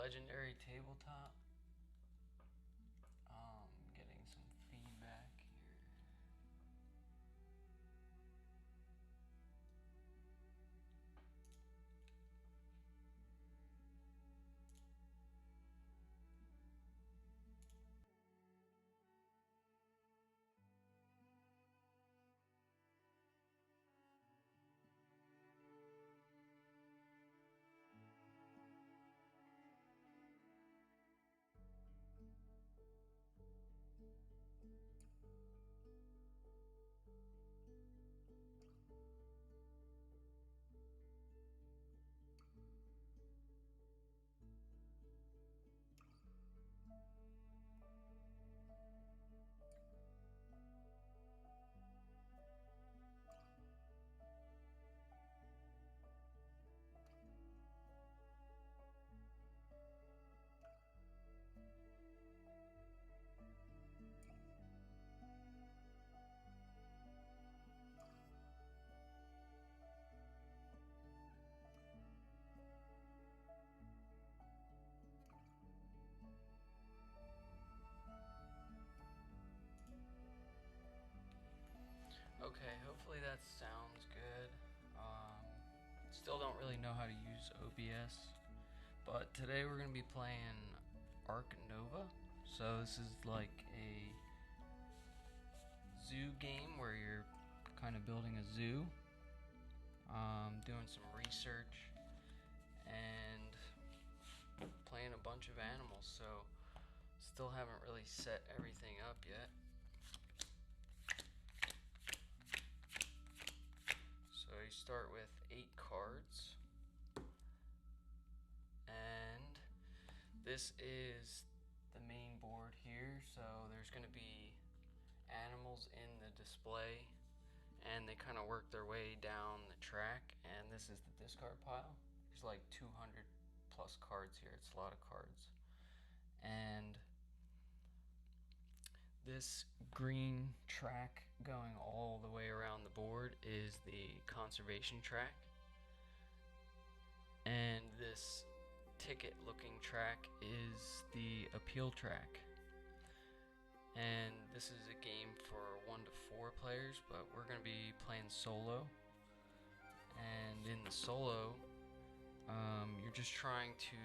legendary tabletop. Getting some feedback here. Okay, hopefully that sounds good. Still don't really know how to use OBS, but today we're going to be playing Ark Nova. So this is like a zoo game where you're kind of building a zoo, doing some research, and playing a bunch of animals. So still haven't really set everything up yet. So you start with 8 cards, and this is the main board here. So there's going to be animals in the display, and they kind of work their way down the track, and this is the discard pile. There's like 200 plus cards here. It's a lot of cards. And this green track going all the way around the board is the conservation track, and this ticket looking track is the appeal track. And this is a game for 1 to 4 players, but we're going to be playing solo. And in the solo, you're just trying to,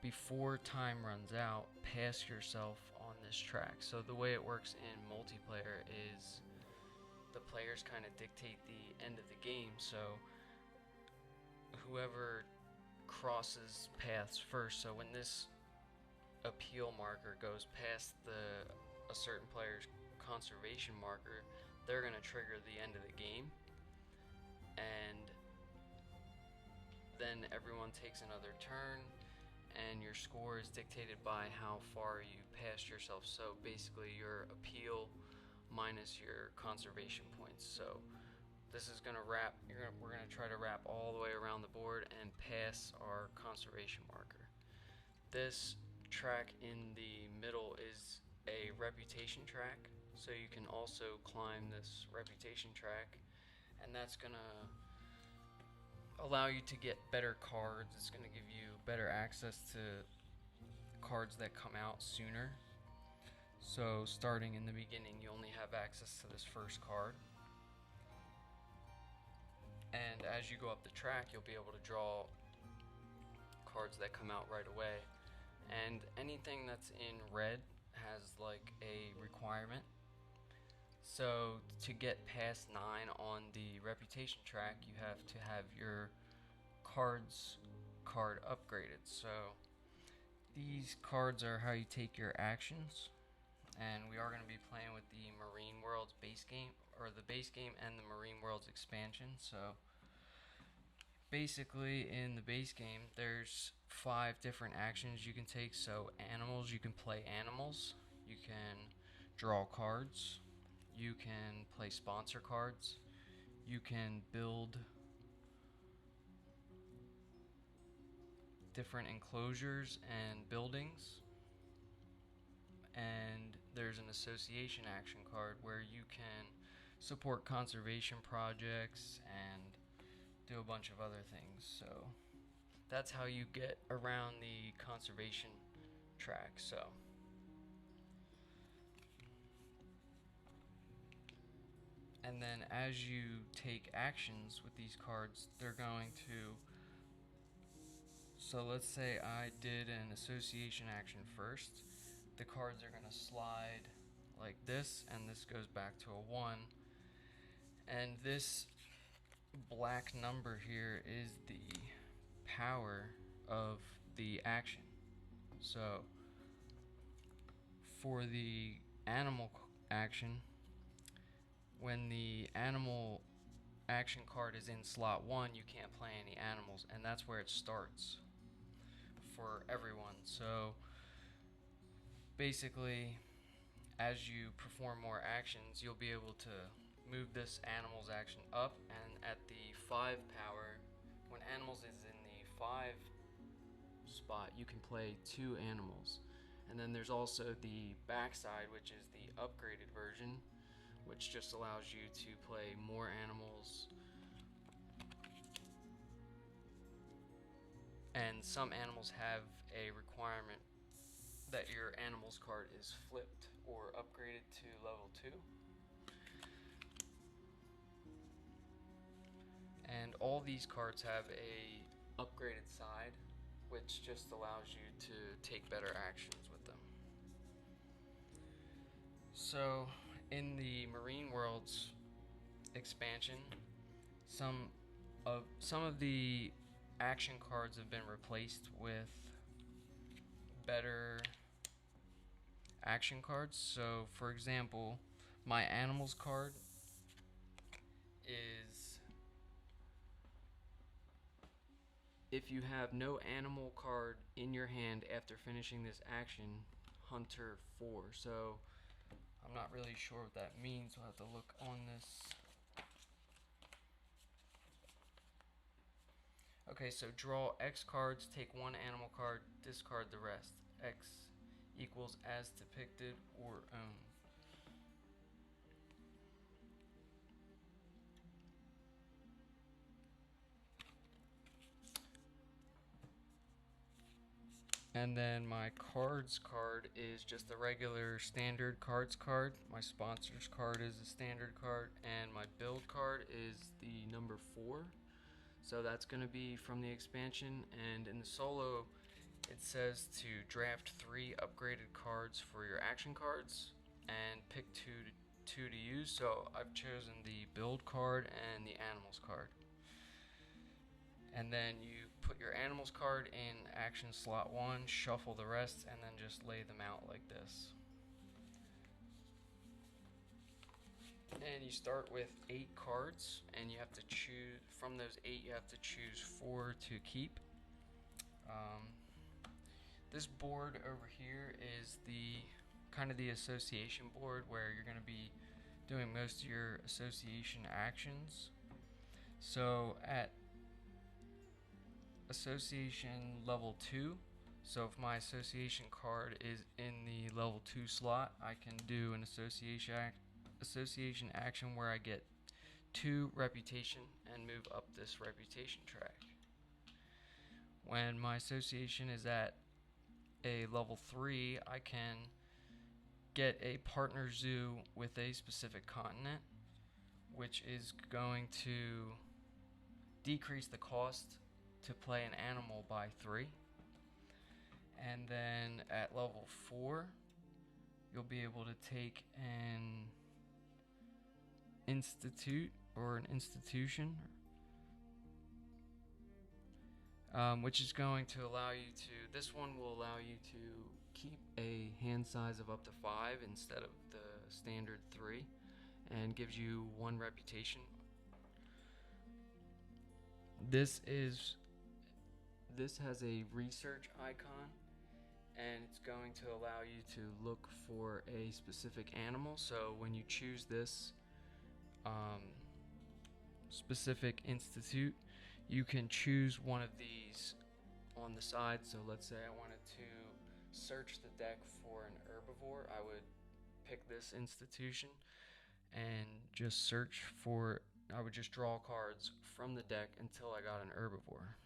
before time runs out, pass yourself on this track. So the way it works in multiplayer is the players kind of dictate the end of the game. So whoever crosses paths first, so when this appeal marker goes past a certain player's conservation marker, they're going to trigger the end of the game, and then everyone takes another turn, and your score is dictated by how far you passed yourself. So basically your appeal minus your conservation points. So this is going to wrap, we're going to try to wrap all the way around the board and pass our conservation marker. This track in the middle is a reputation track, so you can also climb this reputation track, and that's going to allow you to get better cards. It's going to give you better access to cards that come out sooner. So starting in the beginning, you only have access to this first card, and as you go up the track, you'll be able to draw cards that come out right away. And anything that's in red has like a requirement. So to get past 9 on the reputation track, you have to have your card upgraded. So these cards are how you take your actions, and we are going to be playing with the Marine Worlds base game, or the base game and the Marine Worlds expansion. So basically in the base game there's 5 different actions you can take. So animals, you can play animals, you can draw cards, you can play sponsor cards, you can build different enclosures and buildings, and there's an association action card where you can support conservation projects and do a bunch of other things. So that's how you get around the conservation track. So and then as you take actions with these cards, they're going to, so let's say I did an association action first. The cards are going to slide like this, and this goes back to a 1. And this black number here is the power of the action. So for the animal action, when the animal action card is in slot 1, you can't play any animals, and that's where it starts for everyone. So basically, as you perform more actions, you'll be able to move this animal's action up, and at the 5 power, when animals is in the 5 spot, you can play 2 animals. And then there's also the backside, which is the upgraded version, which just allows you to play more animals. And some animals have a requirement that your animals card is flipped or upgraded to level 2. And all these cards have a upgraded side, which just allows you to take better actions with them. So in the Marine Worlds expansion, some of the action cards have been replaced with better action cards. So for example, my animals card is, if you have no animal card in your hand after finishing this action, Hunter 4. So I'm not really sure what that means. We'll have to look on this. Okay, so draw X cards, take 1 animal card, discard the rest. X equals as depicted or own. And then my cards card is just the regular standard cards card. My sponsors card is a standard card, and my build card is the number 4. So that's going to be from the expansion. And in the solo, it says to draft 3 upgraded cards for your action cards and pick two to use. So I've chosen the build card and the animals card. And then you put your animals card in action slot 1, shuffle the rest, and then just lay them out like this. And you start with 8 cards, and you have to choose, from those 8 you have to choose 4 to keep. This board over here is the kind of the association board, where you're going to be doing most of your association actions. So at association level 2, so if my association card is in the level 2 slot, I can do an association action where I get 2 reputation and move up this reputation track. When my association is at a level 3, I can get a partner zoo with a specific continent, which is going to decrease the cost to play an animal by 3. And then at level 4, you'll be able to take an institute or an institution, which is going to allow you to, this one will allow you to keep a hand size of up to 5 instead of the standard 3, and gives you 1 reputation. This has a research icon, and it's going to allow you to look for a specific animal. So when you choose this specific institute, you can choose one of these on the side. So let's say I wanted to search the deck for an herbivore. I would pick this institution and just search for, I would just draw cards from the deck until I got an herbivore.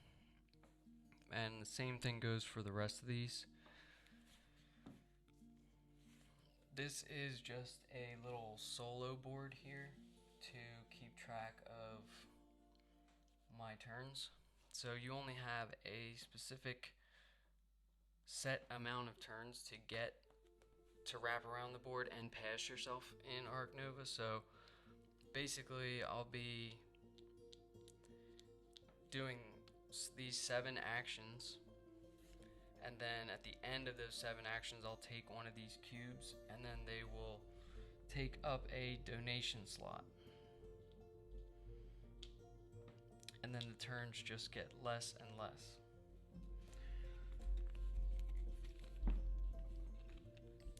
and the same thing goes for the rest of these. This is just a little solo board here to keep track of my turns. So you only have a specific set amount of turns to wrap around the board and pass yourself in Ark Nova. So basically I'll be doing these 7 actions, and then at the end of those 7 actions I'll take one of these cubes and then they will take up a donation slot, and then the turns just get less and less.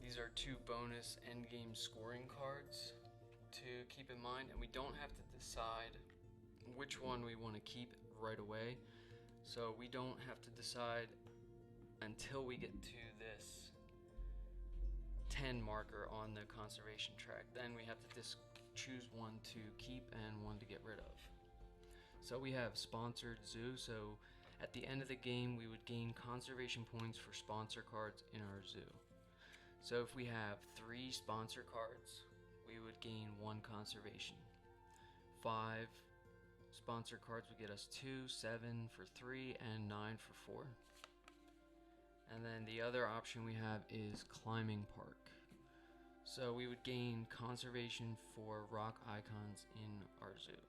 These are 2 bonus endgame scoring cards to keep in mind, and we don't have to decide which one we want to keep right away. So we don't have to decide until we get to this 10 marker on the conservation track. Then we have to choose one to keep and one to get rid of. So we have sponsored zoo. So at the end of the game we would gain conservation points for sponsor cards in our zoo. So if we have 3 sponsor cards, we would gain 1 conservation. 5 sponsor cards would get us 2, 7 for 3, and 9 for 4. And then the other option we have is climbing park. So we would gain conservation for rock icons in our zoo.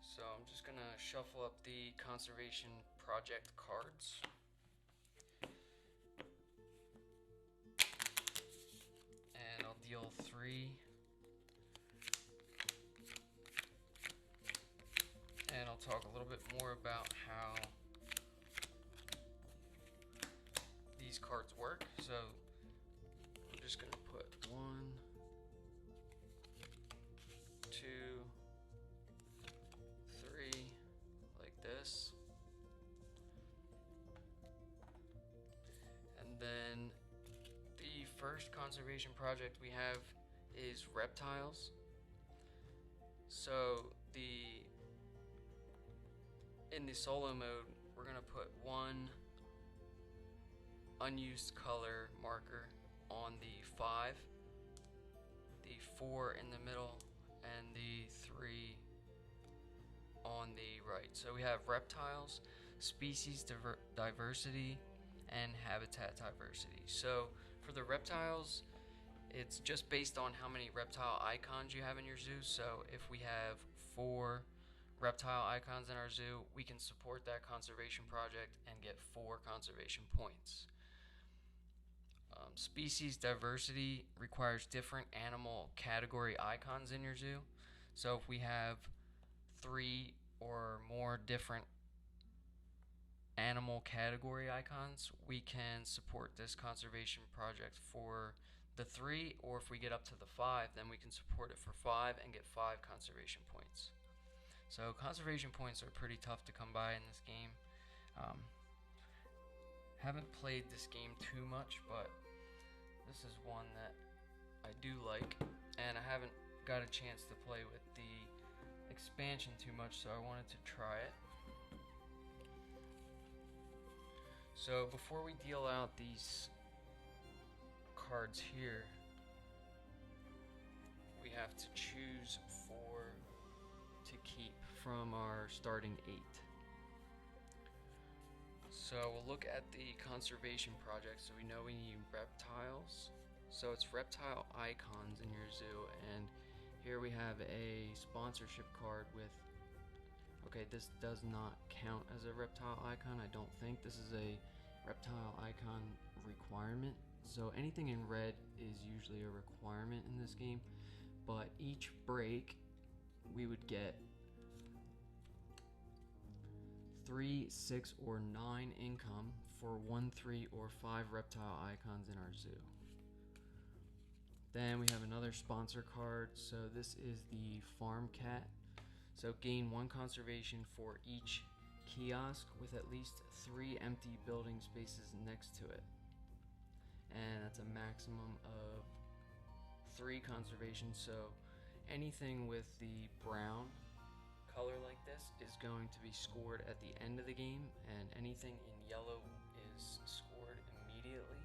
So I'm just gonna shuffle up the conservation project cards. And I'll deal 3. And I'll talk a little bit more about how these cards work. So I'm just gonna put 1, 2, 3, like this. And then the first conservation project we have is reptiles. So in the solo mode, we're gonna put 1 unused color marker on the 5, the 4 in the middle, and the 3 on the right. So we have reptiles, species diversity, and habitat diversity. So for the reptiles, it's just based on how many reptile icons you have in your zoo. So if we have 4 reptile icons in our zoo, we can support that conservation project and get 4 conservation points. Species diversity requires different animal category icons in your zoo. So if we have 3 or more different animal category icons, we can support this conservation project for the 3, or if we get up to the 5, then we can support it for 5 and get 5 conservation points. So conservation points are pretty tough to come by in this game. Haven't played this game too much, but this is one that I do like, and I haven't got a chance to play with the expansion too much, so I wanted to try it. So before we deal out these cards here, we have to choose 4 to keep from our starting 8. So we'll look at the conservation project. So we know we need reptiles. So it's reptile icons in your zoo, and here we have a sponsorship card with, okay, this does not count as a reptile icon, I don't think. This is a reptile icon requirement. So anything in red is usually a requirement in this game, but each break we would get 3, 6, or 9 income for 1, 3, or 5 reptile icons in our zoo. Then we have another sponsor card. So this is the farm cat. So gain 1 conservation for each kiosk with at least 3 empty building spaces next to it. And that's a maximum of 3 conservation, so anything with the brown color like this is going to be scored at the end of the game, and anything in yellow is scored immediately.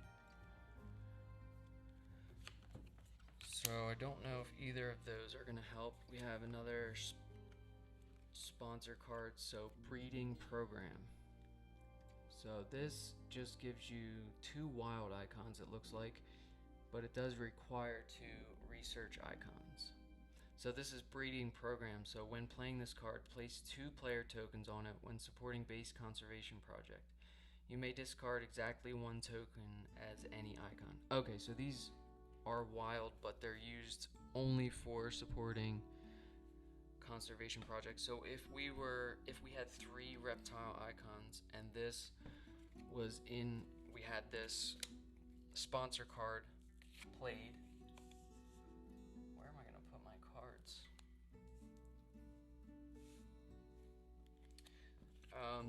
So I don't know if either of those are going to help. We have another sponsor card, so breeding program. So this just gives you 2 wild icons, it looks like, but it does require 2 research icons. So this is breeding program, so when playing this card, place 2 player tokens on it when supporting base conservation project. You may discard exactly 1 token as any icon. Okay, so these are wild, but they're used only for supporting conservation projects. So if we had 3 reptile icons and this was in, we had this sponsor card played. Where am I going to put my cards?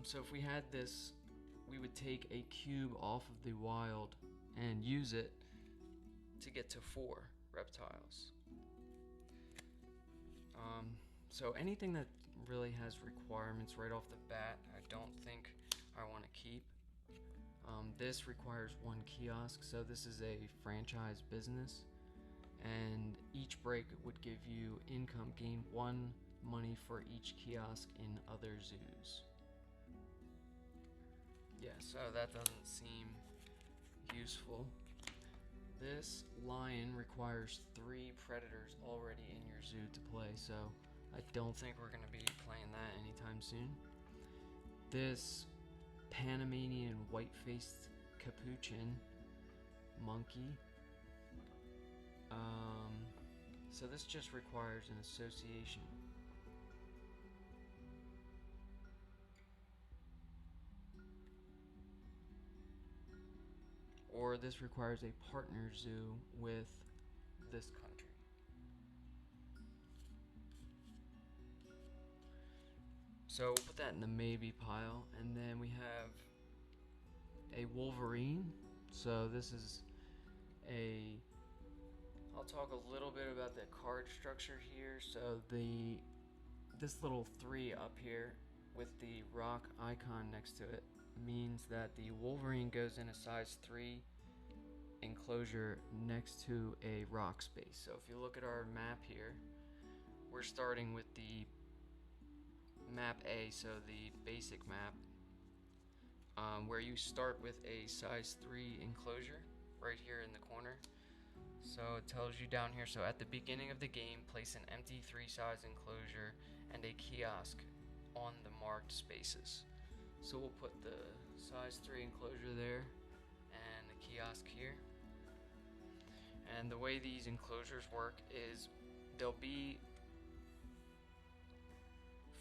So if we had this, we would take a cube off of the wild and use it to get to 4 reptiles. So anything that really has requirements right off the bat, I don't think I want to keep. This requires 1 kiosk, so this is a franchise business, and each break would give you income gain 1 money for each kiosk in other zoos. Yeah, so that doesn't seem useful. This lion requires 3 predators already in your zoo to play, so I don't think we're going to be playing that anytime soon. This Panamanian white-faced capuchin monkey. So this just requires an association. Or this requires a partner zoo with this country. So we'll put that in the maybe pile, and then we have a Wolverine. So this is I'll talk a little bit about the card structure here. So this little 3 up here with the rock icon next to it means that the Wolverine goes in a size 3 enclosure next to a rock space. So if you look at our map here, we're starting with the map A, so the basic map, where you start with a size 3 enclosure right here in the corner. So it tells you down here, so at the beginning of the game, place an empty 3 size enclosure and a kiosk on the marked spaces. So we'll put the size 3 enclosure there and the kiosk here. And the way these enclosures work is they'll be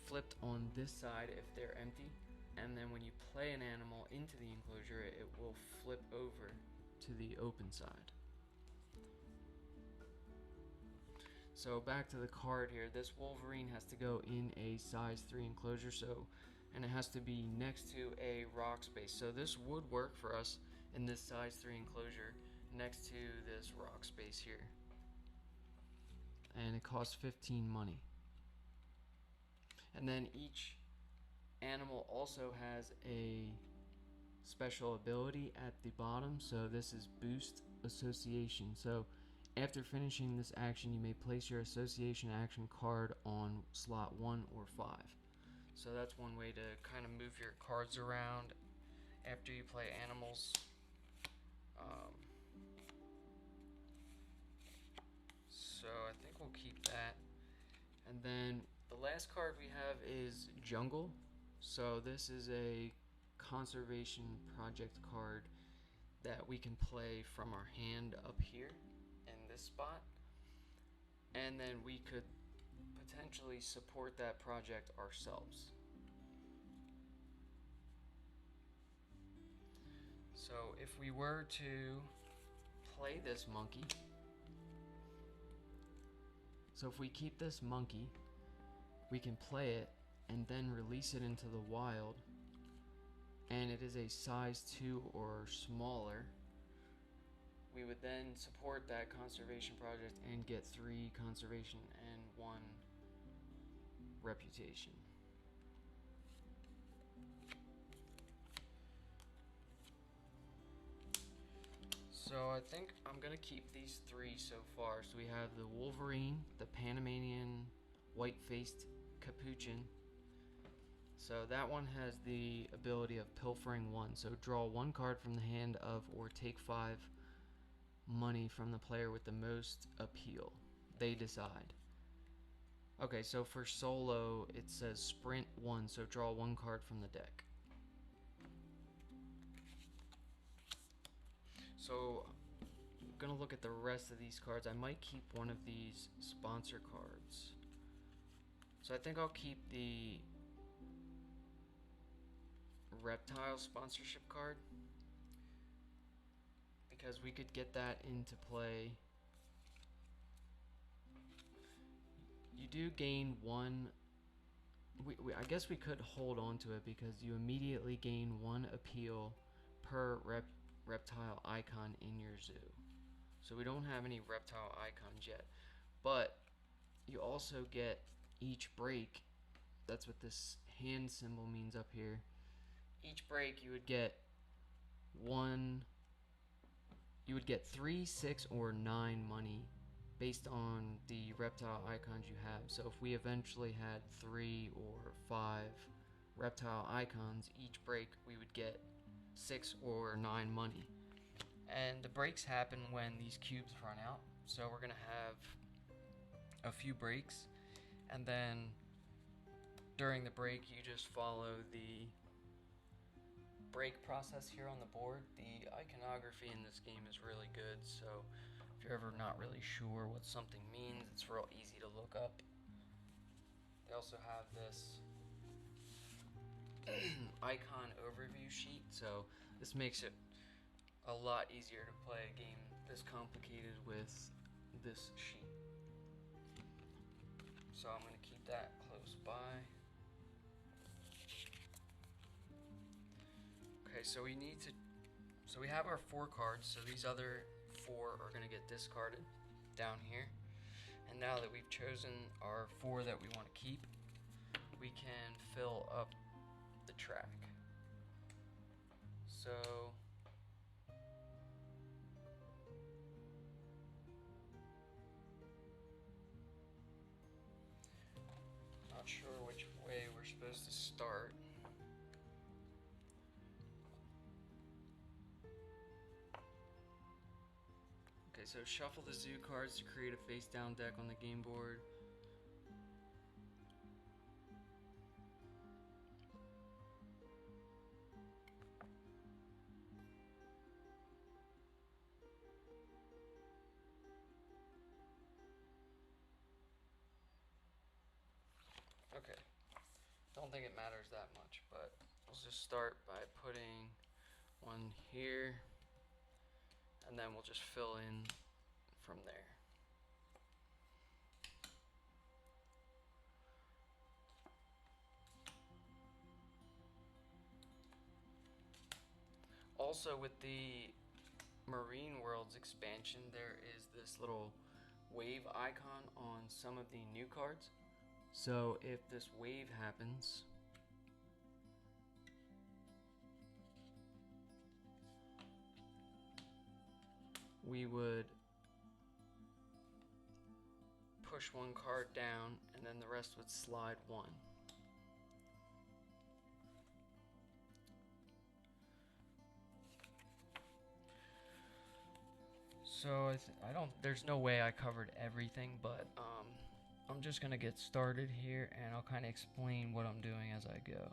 flipped on this side if they're empty, and then when you play an animal into the enclosure, it will flip over to the open side. So back to the card here, this Wolverine has to go in a size 3 enclosure, and it has to be next to a rock space. So this would work for us in this size 3 enclosure next to this rock space here. And it costs 15 money. And then each animal also has a special ability at the bottom. So this is Boost Association. So after finishing this action, you may place your association action card on slot 1 or 5. So that's one way to kind of move your cards around after you play animals. So I think we'll keep that. And then the last card we have is Jungle. So this is a conservation project card that we can play from our hand up here in this spot, and then we could potentially support that project ourselves. So if we were to play this monkey, so if we keep this monkey, we can play it and then release it into the wild, and it is a size 2 or smaller, we would then support that conservation project and get 3 conservation and 1 reputation. So I think I'm gonna keep these 3 so far. So we have the Wolverine, the Panamanian white-faced capuchin. So that one has the ability of pilfering 1. So draw 1 card from the hand of or take 5 money from the player with the most appeal. They decide. Okay, so for solo it says sprint 1, so draw 1 card from the deck. So I'm gonna look at the rest of these cards. I might keep one of these sponsor cards. So I think I'll keep the reptile sponsorship card, because we could get that into play. You do gain 1. I guess we could hold on to it because you immediately gain 1 appeal per reptile icon in your zoo. So we don't have any reptile icons yet, but you also get each break. That's what this hand symbol means up here. Each break you would get 3, 6, or 9 money based on the reptile icons you have. So if we eventually had 3 or 5 reptile icons, each break we would get 6 or 9 money. And the breaks happen when these cubes run out. So we're gonna have a few breaks, and then during the break you just follow the break process here on the board. The iconography in this game is really good, so if you're ever not really sure what something means, it's real easy to look up. They also have this icon overview sheet, so this makes it a lot easier to play a game this complicated with this sheet. So I'm going to keep that close by. Okay, so we have our 4 cards, so these other 4 are going to get discarded down here. And now that we've chosen our 4 that we want to keep, we can fill up the track. So not sure which way we're supposed to start. Okay, so shuffle the zoo cards to create a face down deck on the game board. Okay, don't think it matters that much, but we'll just start by putting one here, and then we'll just fill in from there. Also, with the Marine Worlds expansion, there is this little wave icon on some of the new cards. So if this wave happens, we would push 1 card down, and then the rest would slide 1. So there's no way I covered everything, but I'm just gonna get started here, and I'll kind of explain what I'm doing as I go.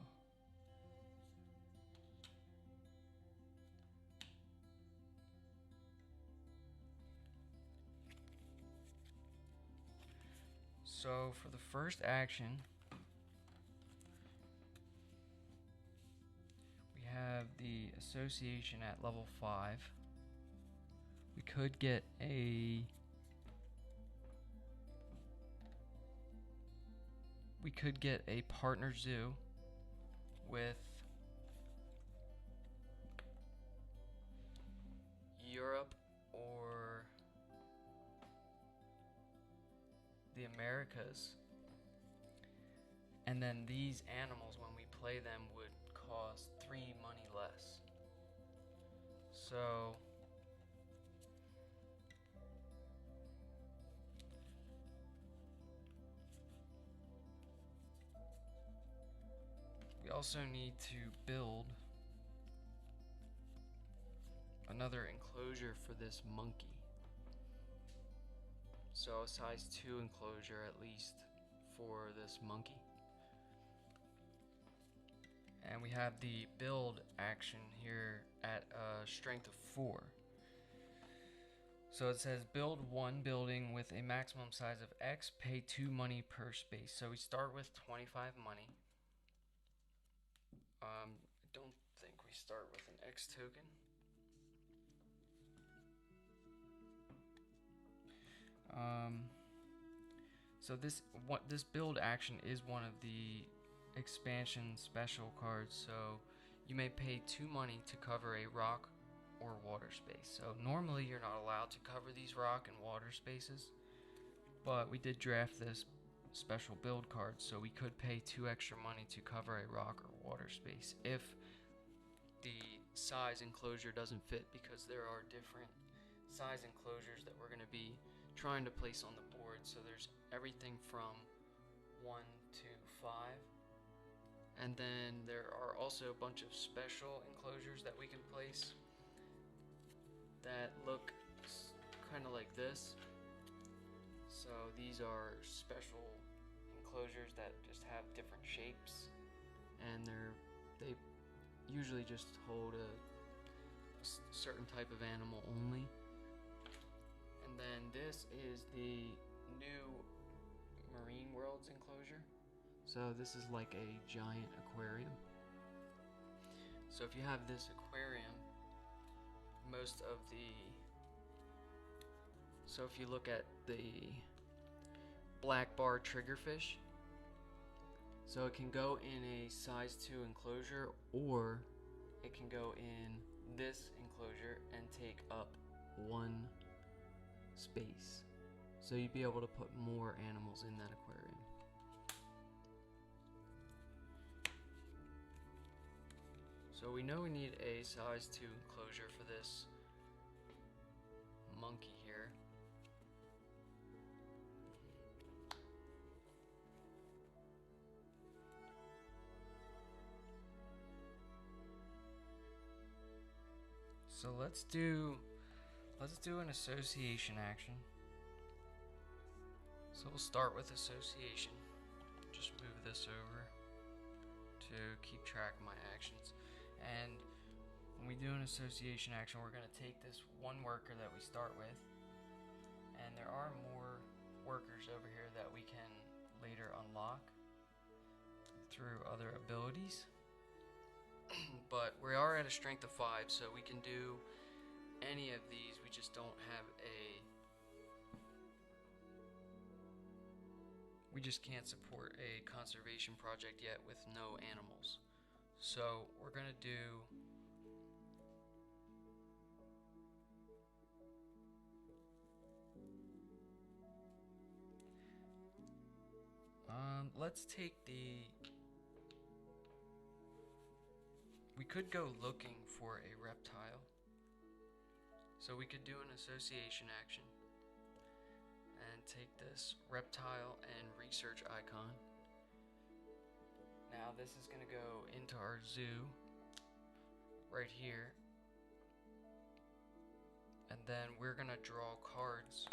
So for the first action, we have the association at level 5. We could get a partner zoo with Europe or the Americas. And then these animals, when we play them, would cost 3 money less. So we also need to build another enclosure for this monkey. So a size 2 enclosure at least for this monkey. And we have the build action here at a strength of 4. So it says build 1 building with a maximum size of X, pay 2 money per space. So we start with 25 money. I don't think we start with an X token. So this build action is one of the expansion special cards, so you may pay 2 money to cover a rock or water space. So normally you're not allowed to cover these rock and water spaces, but we did draft this special build card, so we could pay 2 extra money to cover a rock or water space if the size enclosure doesn't fit, because there are different size enclosures that we're going to be trying to place on the board. So there's everything from 1 to 5, and then there are also a bunch of special enclosures that we can place that look kind of like this. So these are special enclosures that just have different shapes, and they usually just hold a certain type of animal only. And then this is the new Marine Worlds enclosure. So this is like a giant aquarium. So if you have this aquarium, so if you look at the black bar triggerfish, so it can go in a size 2 enclosure, or it can go in this enclosure and take up 1 space. So you'd be able to put more animals in that aquarium. So we know we need a size 2 enclosure for this monkey here. So let's do an association action. So we'll start with association. Just move this over to keep track of my actions. And when we do an association action, we're going to take this one worker that we start with, and there are more workers over here that we can later unlock through other abilities. But we are at a strength of 5, so we can do any of these. We just don't have we just can't support a conservation project yet with no animals. So we're gonna do let's take we could go looking for a reptile. So we could do an association action and take this reptile and research icon. Now this is going to go into our zoo right here, and then we're going to draw cards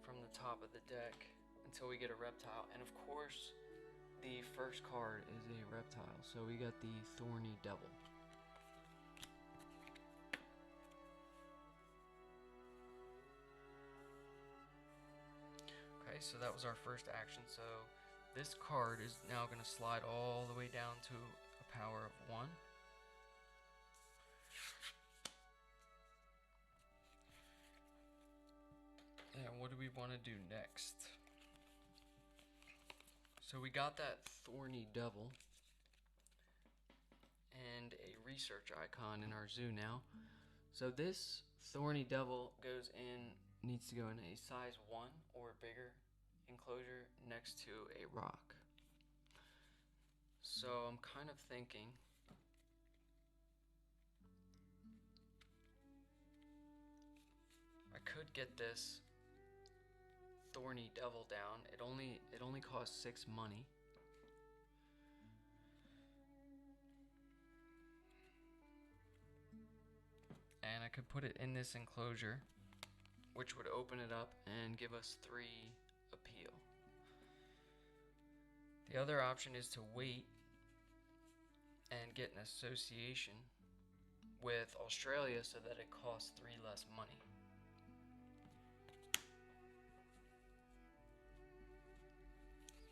from the top of the deck until we get a reptile. And of course the first card is a reptile, so we got the thorny devil. Okay, so that was our first action. So this card is now going to slide all the way down to a power of 1. And what do we want to do next? So we got that thorny devil and a research icon in our zoo now. So this thorny devil needs to go in a size 1 or bigger enclosure next to a rock. So I'm kind of thinking I could get this thorny devil down. It only costs 6 money. And I could put it in this enclosure, which would open it up and give us 3 appeal. The other option is to wait and get an association with Australia so that it costs 3 less money.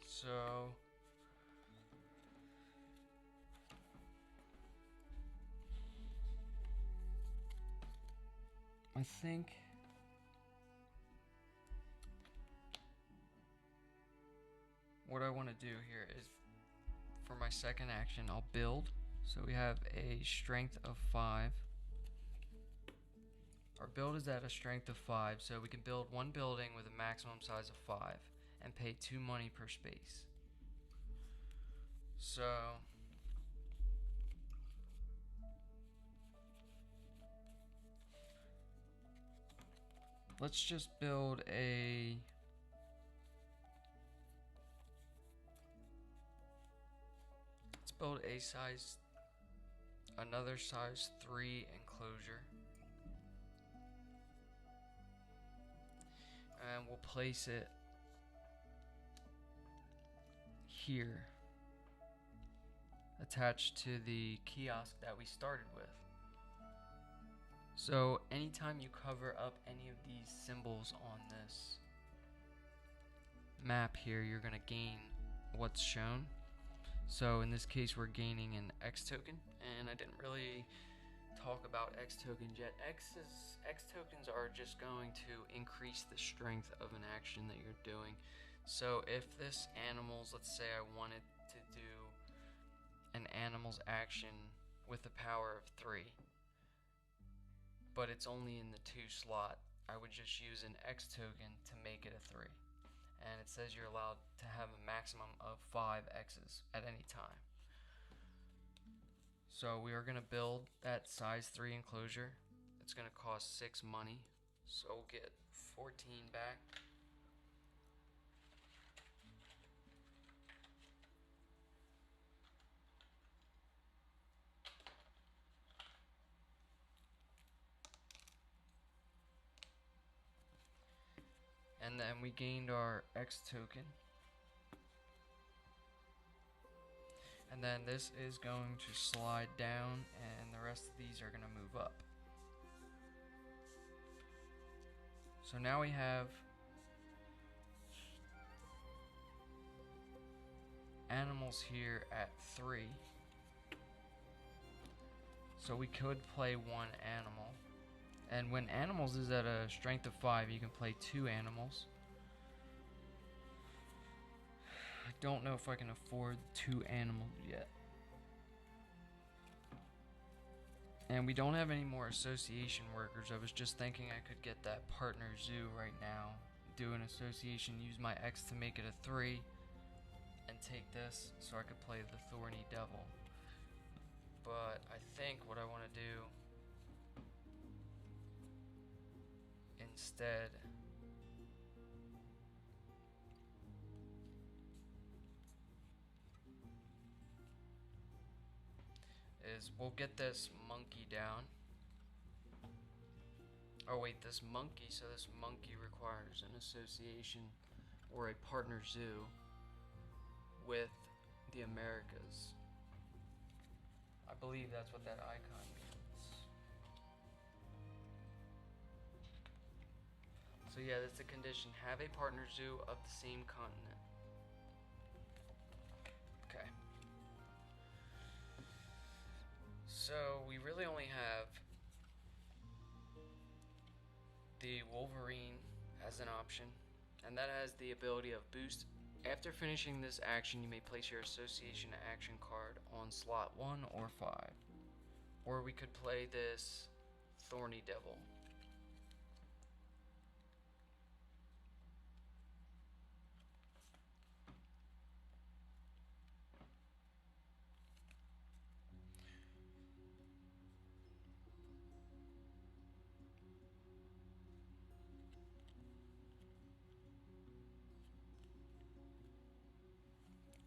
So I think what I want to do here is, for my second action, I'll build. So we have a strength of 5. Our build is at a strength of 5, so we can build one building with a maximum size of 5 and pay 2 money per space. So let's just build another size 3 enclosure. And we'll place it here, attached to the kiosk that we started with. So anytime you cover up any of these symbols on this map here, you're going to gain what's shown. So in this case, we're gaining an X token, and I didn't really talk about X tokens yet. X tokens are just going to increase the strength of an action that you're doing. So if this animal's, let's say I wanted to do an animal's action with a power of 3, but it's only in the 2 slot, I would just use an X token to make it a 3. And it says you're allowed to have a maximum of 5 X's at any time. So we are going to build that size 3 enclosure. It's going to cost 6 money. So we'll get 14 back. And then we gained our X token. And then this is going to slide down, and the rest of these are going to move up. So now we have animals here at 3. So we could play 1 animal. And when animals is at a strength of 5, you can play 2 animals. I don't know if I can afford 2 animals yet. And we don't have any more association workers. I was just thinking I could get that partner zoo right now, do an association, use my X to make it a 3, and take this so I could play the Thorny Devil. But I think what I want to do instead is we'll get this monkey down. Oh wait, this monkey, so this monkey requires an association or a partner zoo with the Americas. I believe that's what that icon means. So yeah, that's the condition. Have a partner zoo of the same continent. Okay. So we really only have the Wolverine as an option, and that has the ability of boost. After finishing this action, you may place your association action card on slot 1 or 5. Or we could play this Thorny Devil.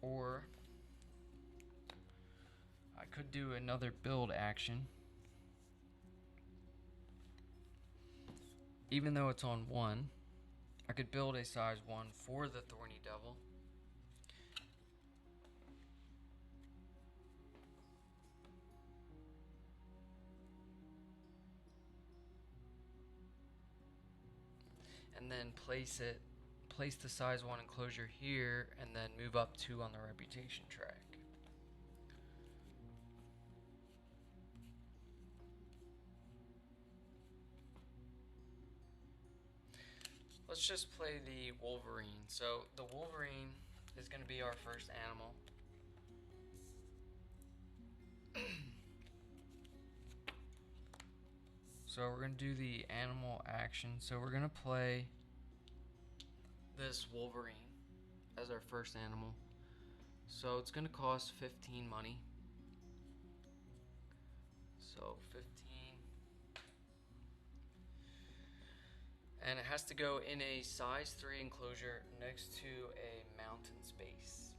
Or I could do another build action. Even though it's on 1, I could build a size 1 for the Thorny Devil. And then place the size 1 enclosure here, and then move up 2 on the reputation track. Let's just play the Wolverine. So the Wolverine is going to be our first animal. So we're going to do the animal action. So we're going to play this Wolverine as our first animal. So it's going to cost 15 money. So 15. And it has to go in a size 3 enclosure next to a mountain space.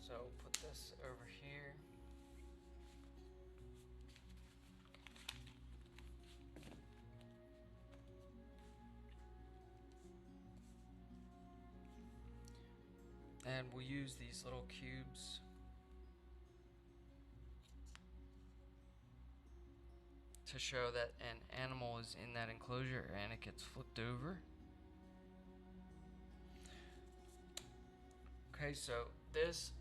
So put this over here. And we'll use these little cubes to show that an animal is in that enclosure and it gets flipped over. Okay, so this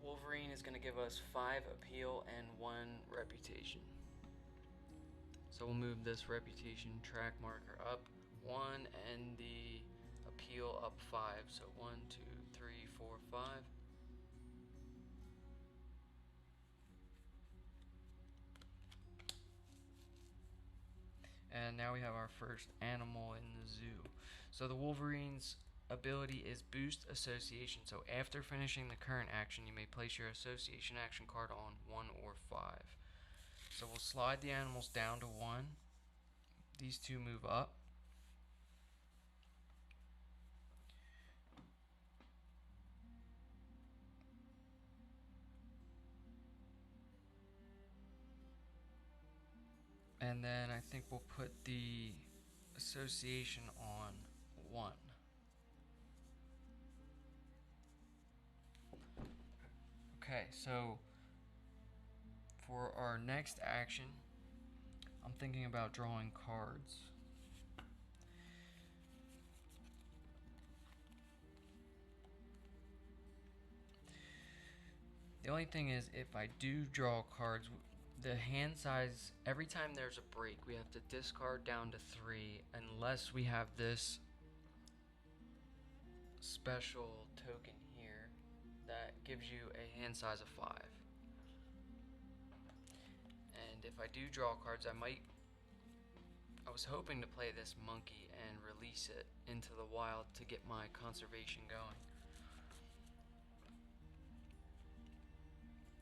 Wolverine is going to give us 5 appeal and 1 reputation. So we'll move this reputation track marker up 1 and the appeal up 5. So 1, 2, 3, 4, 5. And now we have our first animal in the zoo. So the Wolverine's ability is boost association. So after finishing the current action, you may place your association action card on 1 or 5. So we'll slide the animals down to 1. These two move up. And then I think we'll put the association on 1. Okay, so for our next action, I'm thinking about drawing cards. The only thing is, if I do draw cards, the hand size, every time there's a break, we have to discard down to 3 unless we have this special token here that gives you a hand size of 5. And if I do draw cards, I was hoping to play this monkey and release it into the wild to get my conservation going.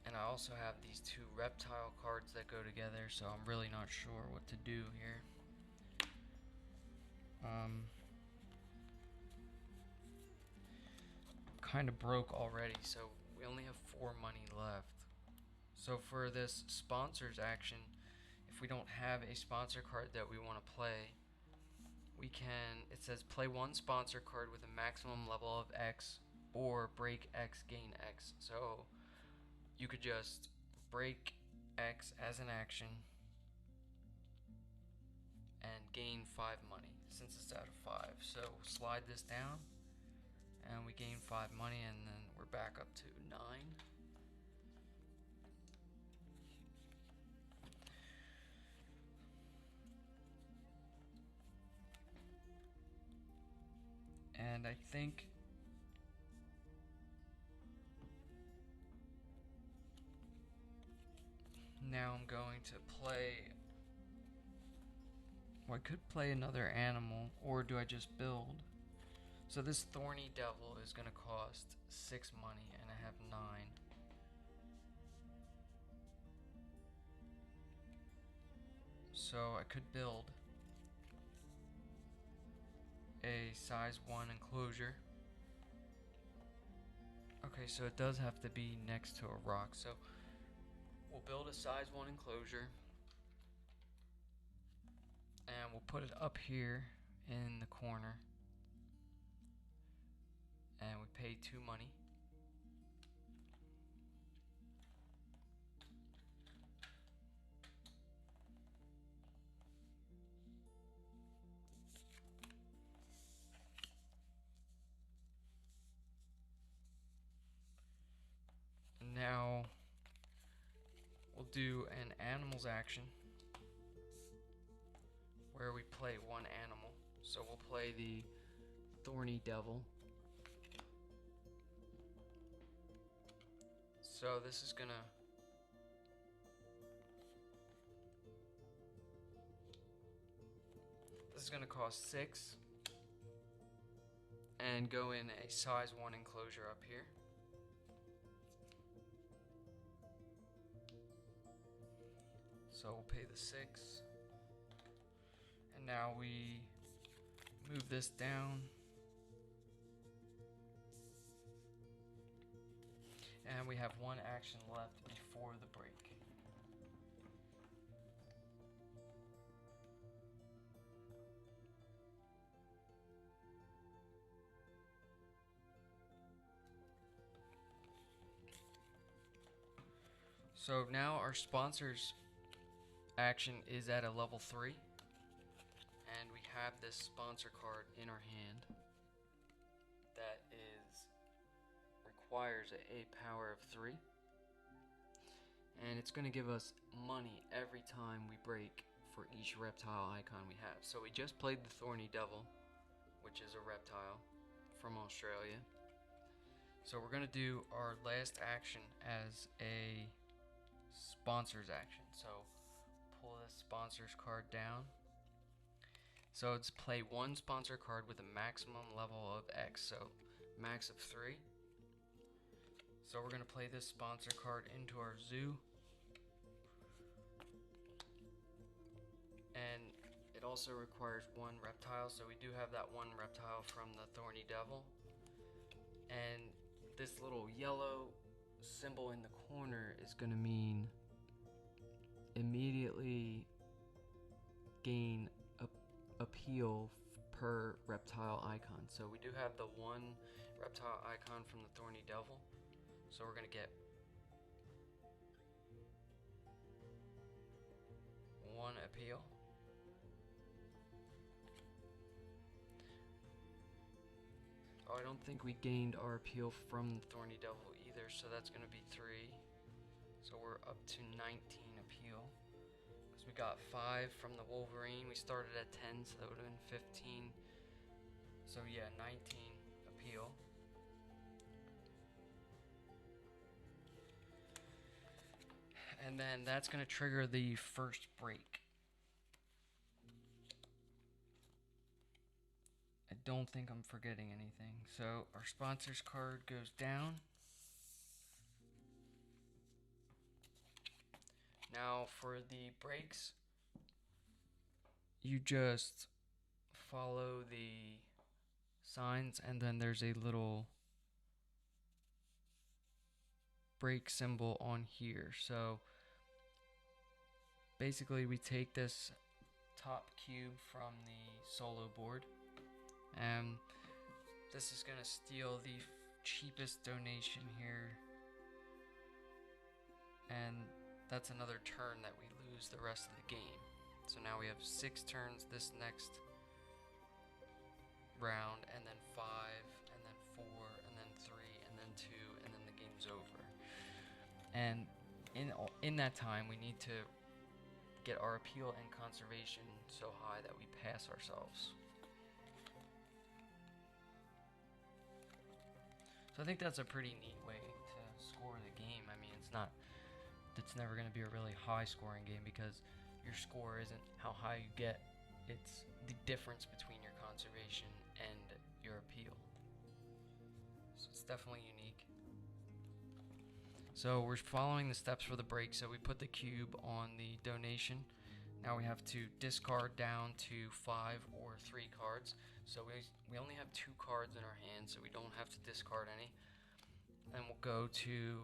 And I also have these 2 reptile cards that go together, so I'm really not sure what to do here. Kind of broke already, so we only have 4 money left. So for this sponsors action, if we don't have a sponsor card that we want to play, we can, it says play 1 sponsor card with a maximum level of X, or break X, gain X. So you could just break X as an action and gain 5 money since it's out of 5. So slide this down and we gain 5 money, and then we're back up to 9. And I think now I'm going to play, well, I could play another animal, or do I just build? So this Thorny Devil is going to cost 6 money, and I have 9. So I could build a size 1 enclosure Okay, so it does have to be next to a rock. So we'll build a size 1 enclosure, and we'll put it up here in the corner, and we pay 2 money. Now we'll do an animals action where we play one animal. So we'll play the thorny devil. So this is gonna cost 6 and go in a size 1 enclosure up here. So we'll pay the 6. And now we move this down. And we have one action left before the break. So now our sponsors action is at a level 3, and we have this sponsor card in our hand that requires a power of 3, and it's going to give us money every time we break for each reptile icon we have. So we just played the Thorny Devil, which is a reptile from Australia. So we're going to do our last action as a sponsors action. So pull this sponsors card down. So it's play one sponsor card with a maximum level of X, so max of 3. So we're going to play this sponsor card into our zoo. And it also requires one reptile, so we do have that one reptile from the Thorny Devil. And this little yellow symbol in the corner is going to mean immediately gain appeal per reptile icon. So we do have the one reptile icon from the Thorny Devil, so we're going to get 1 appeal. Oh, I don't think we gained our appeal from the Thorny Devil either, so that's going to be 3. So we're up to 19 appeal. Because we got 5 from the Wolverine. We started at 10, so that would have been 15. So yeah, 19 appeal. And then that's going to trigger the first break. I don't think I'm forgetting anything. So our sponsors card goes down. Now for the breaks, you just follow the signs, and then there's a little break symbol on here. So basically we take this top cube from the solo board, and this is going to steal the cheapest donation here, and that's another turn that we lose the rest of the game. So now we have 6 turns this next round, and then 5, and then 4, and then 3, and then 2, and then the game's over. And in that time, we need to get our appeal and conservation so high that we pass ourselves. So I think that's a pretty neat way to score the game. I mean, it's never going to be a really high scoring game because your score isn't how high you get, it's the difference between your conservation and your appeal. So it's definitely unique. So we're following the steps for the break. So we put the cube on the donation. Now we have to discard down to 5 or 3 cards. So we only have 2 cards in our hand, so we don't have to discard any. Then we'll go to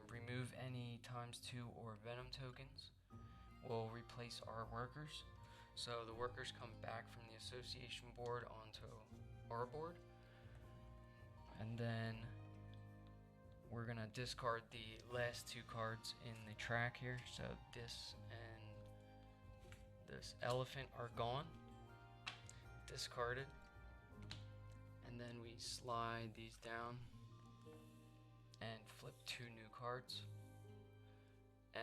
remove any ×2 or venom tokens. We'll replace our workers. So the workers come back from the association board onto our board. And then we're going to discard the last 2 cards in the track here. So this and this elephant are gone. Discarded. And then we slide these down and flip 2 new cards.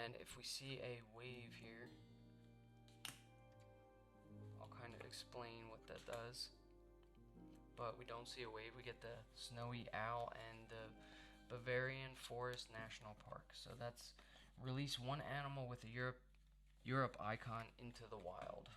And if we see a wave here, I'll kind of explain what that does. But we don't see a wave, we get the Snowy Owl and the Bavarian Forest National Park. So that's release 1 animal with a Europe icon into the wild.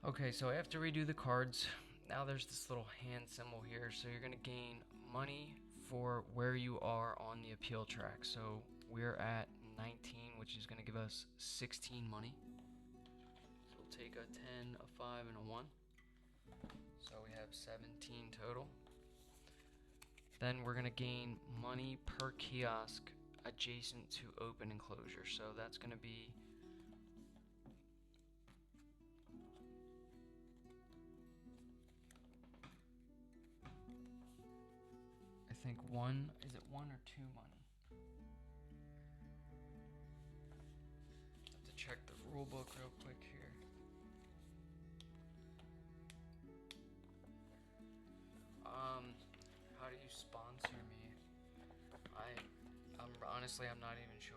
Okay, so after we do the cards, now there's this little hand symbol here. So you're going to gain money for where you are on the appeal track. So we're at 19, which is going to give us 16 money. So we'll take a 10, a 5, and a 1. So we have 17 total. Then we're going to gain money per kiosk adjacent to open enclosure. So that's going to be I think 1, is it 1 or 2 money? Have to check the rule book real quick here. How do you sponsor me? Honestly, I'm not even sure.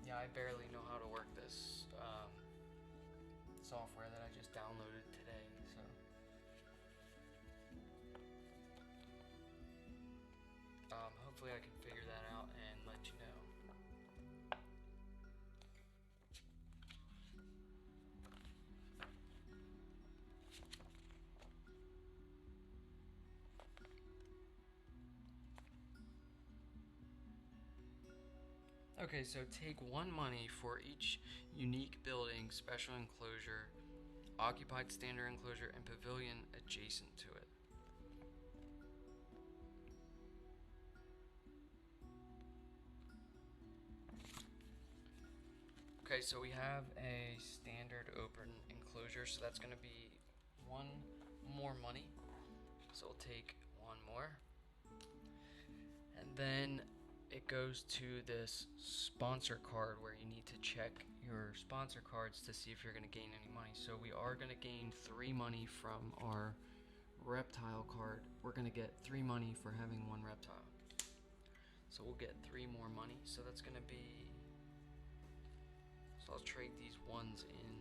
Yeah, I barely know how to work this software that I just downloaded today, so. Hopefully I can figure that out and let you know. Okay, so take 1 money for each unique building, special enclosure, occupied standard enclosure, and pavilion adjacent to it. Okay, so we have a standard open enclosure, so that's going to be 1 more money. So we'll take 1 more. And then it goes to this sponsor card where you need to check your sponsor cards to see if you're going to gain any money. So we are going to gain 3 money from our reptile card. We're going to get 3 money for having 1 reptile. So we'll get 3 more money. So that's going to be, so I'll trade these 1s in.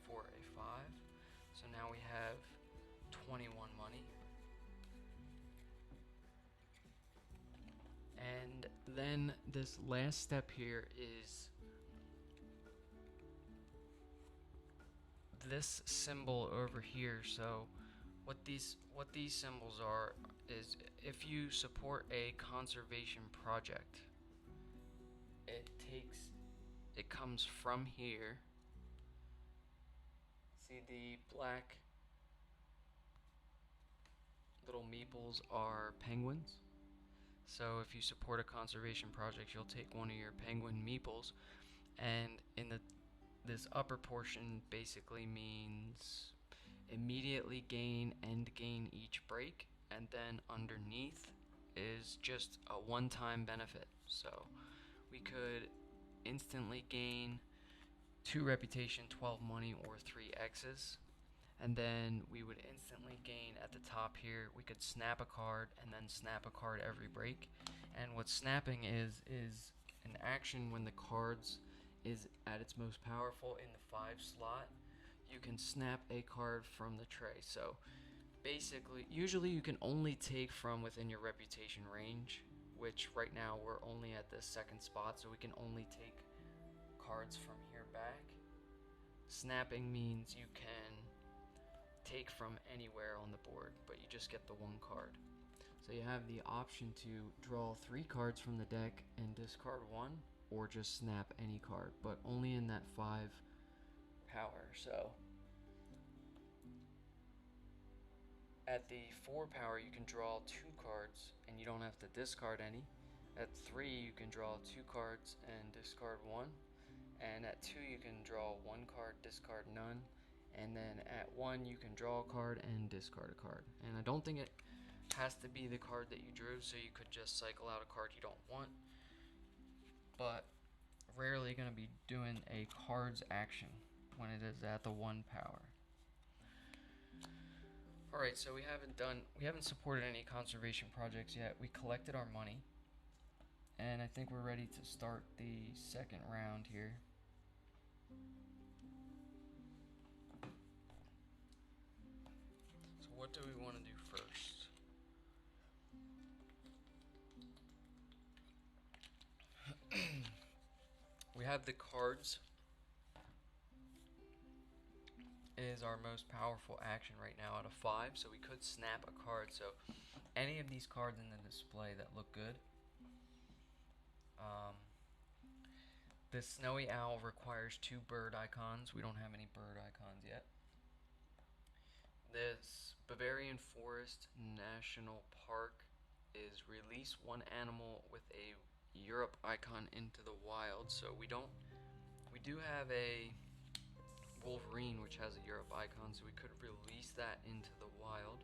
For a 5. So now we have 21 money. And then this last step here is this symbol over here. So what these symbols are is if you support a conservation project, it comes from here. See, the black little meeples are penguins. So if you support a conservation project, you'll take 1 of your penguin meeples, and in this upper portion basically means immediately gain, end gain each break, and then underneath is just a one-time benefit. So we could instantly gain 2 reputation, 12 money, or 3 X's. And then we would instantly gain at the top here. We could snap a card and then snap a card every break. And what snapping is an action when the cards is at its most powerful in the 5 slot. You can snap a card from the tray. So basically, usually you can only take from within your reputation range, which right now we're only at the 2nd spot, so we can only take cards from here back. Snapping means you can take from anywhere on the board, but you just get the one card. So you have the option to draw 3 cards from the deck and discard 1, or just snap any card, but only in that 5 power. So at the 4 power you can draw 2 cards and you don't have to discard any. At 3 you can draw 2 cards and discard 1, and at 2 you can draw 1 card, discard none, and then at 1 you can draw a card and discard a card. And I don't think it has to be the card that you drew, so you could just cycle out a card you don't want, but rarely going to be doing a cards action when it is at the 1 power. Alright, so we haven't supported any conservation projects yet. We collected our money, and I think we're ready to start the second round here. So what do we want to do first? We have the cards is our most powerful action right now out of 5, so we could snap a card. So any of these cards in the display that look good. This snowy owl requires 2 bird icons. We don't have any bird icons yet. This Bavarian Forest National Park is release 1 animal with a Europe icon into the wild. So we do have a Wolverine which has a Europe icon, so we could release that into the wild.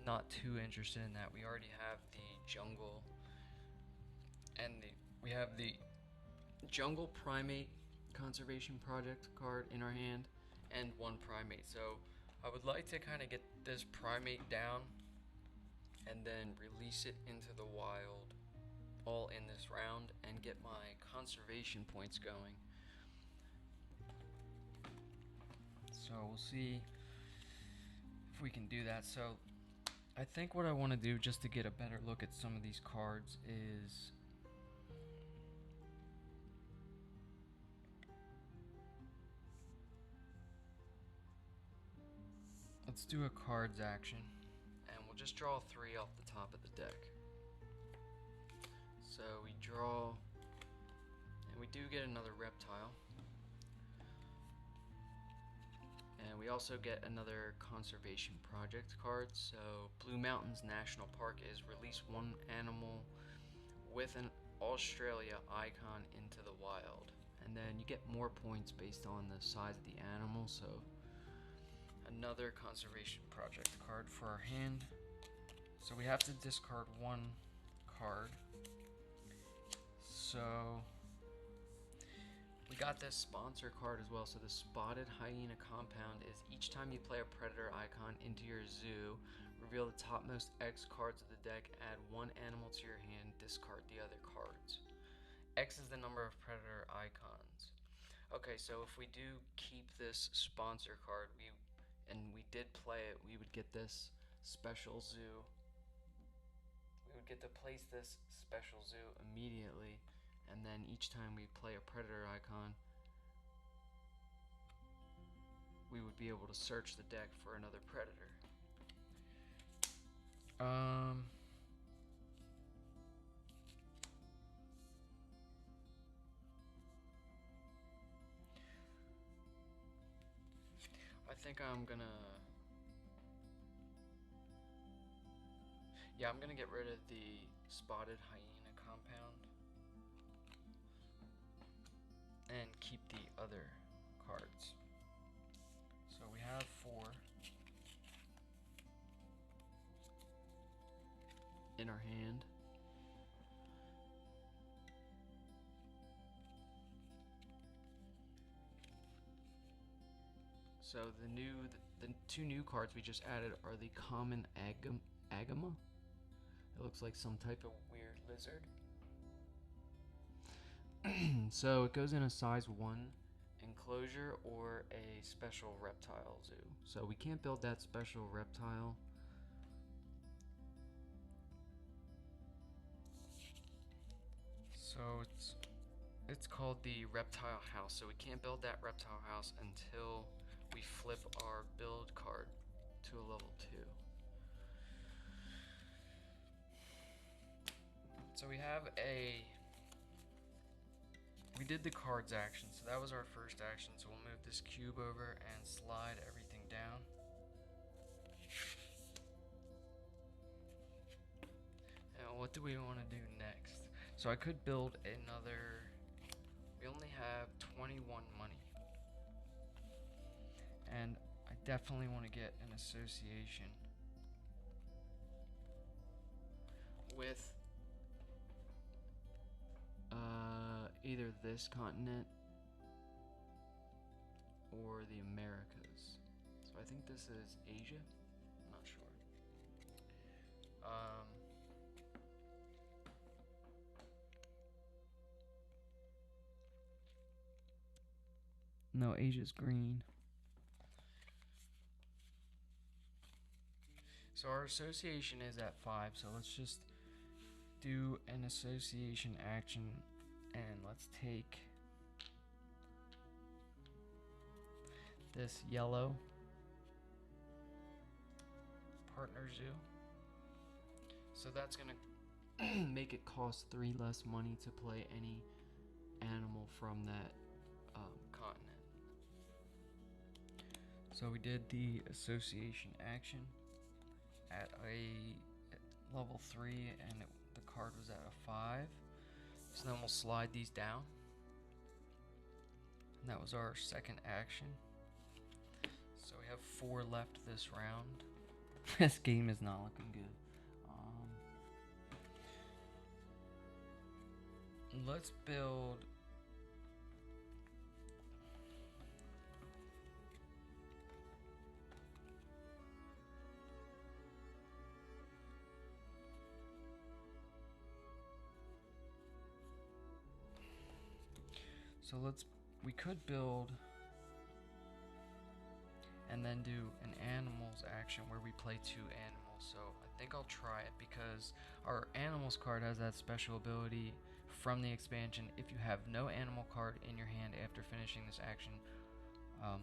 Not too interested in that. We already have the jungle, and we have the jungle primate conservation project card in our hand and 1 primate. So I would like to kind of get this primate down and then release it into the wild all in this round and get my conservation points going. So we'll see if we can do that. So I think what I want to do, just to get a better look at some of these cards, is let's do a cards action, and we'll just draw 3 off the top of the deck. So we draw, and we do get another reptile, and we also get another conservation project card. So Blue Mountains National Park is release 1 animal with an Australia icon into the wild, and then you get more points based on the size of the animal. So another conservation project card for our hand. So we have to discard 1 card. So we got this sponsor card as well. So the Spotted Hyena Compound is each time you play a predator icon into your zoo, reveal the topmost X cards of the deck, add 1 animal to your hand, discard the other cards. X is the number of predator icons. Okay, so if we do keep this sponsor card, and we did play it, we would get this special zoo. We would get to place this special zoo immediately, and then each time we play a predator icon, we would be able to search the deck for another predator. I think I'm gonna get rid of the Spotted Hyena Compound and keep the other cards. So we have 4 in our hand. So the 2 new cards we just added are the common agama. It looks like some type of weird lizard. So it goes in a size 1 enclosure or a special reptile zoo. So we can't build that special reptile. So It's called the reptile house. So we can't build that reptile house until we flip our build card to a level 2. So we did the cards action, so that was our first action. So we'll move this cube over and slide everything down. Now what do we want to do next? So I could build another, we only have 21 money. And I definitely want to get an association with either this continent or the Americas. So I think this is Asia. I'm not sure. No, Asia's green. So our association is at 5, so let's just do an association action, and let's take this yellow partner zoo. So that's gonna make it cost 3 less money to play any animal from that continent. So we did the association action at a level 3, and the card was at a 5. So then we'll slide these down. And that was our second action. So we have 4 left this round. This game is not looking good. Let's build. So we could build and then do an animals action where we play 2 animals. So I think I'll try it because our animals card has that special ability from the expansion. If you have no animal card in your hand after finishing this action,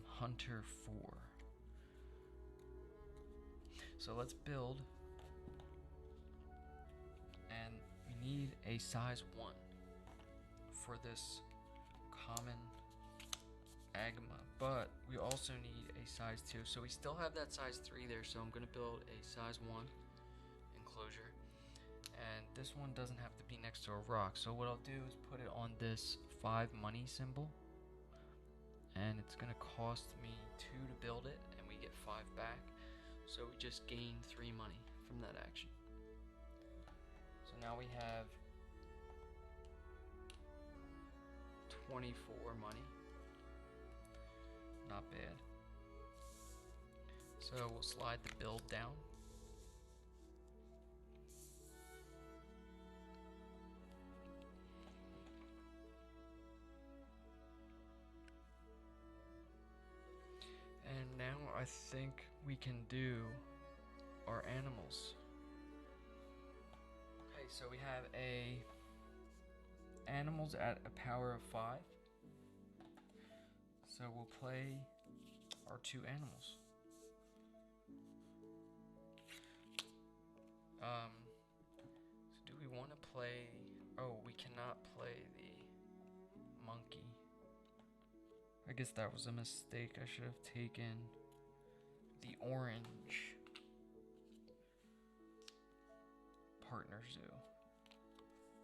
Hunter 4. So let's build, and we need a size 1 for this common agma, but we also need a size 2. So we still have that size 3 there, so I'm going to build a size 1 enclosure. And this one doesn't have to be next to a rock. So what I'll do is put it on this 5 money symbol. And it's going to cost me 2 to build it, and we get 5 back. So we just gained 3 money from that action. So now we have 24 money. Not bad. So we'll slide the build down. And now I think we can do our animals. Okay, so we have animals at a power of 5. So we'll play our 2 animals. So do we want to play? Oh, we cannot play the monkey. I guess that was a mistake. I should have taken the orange partner zoo.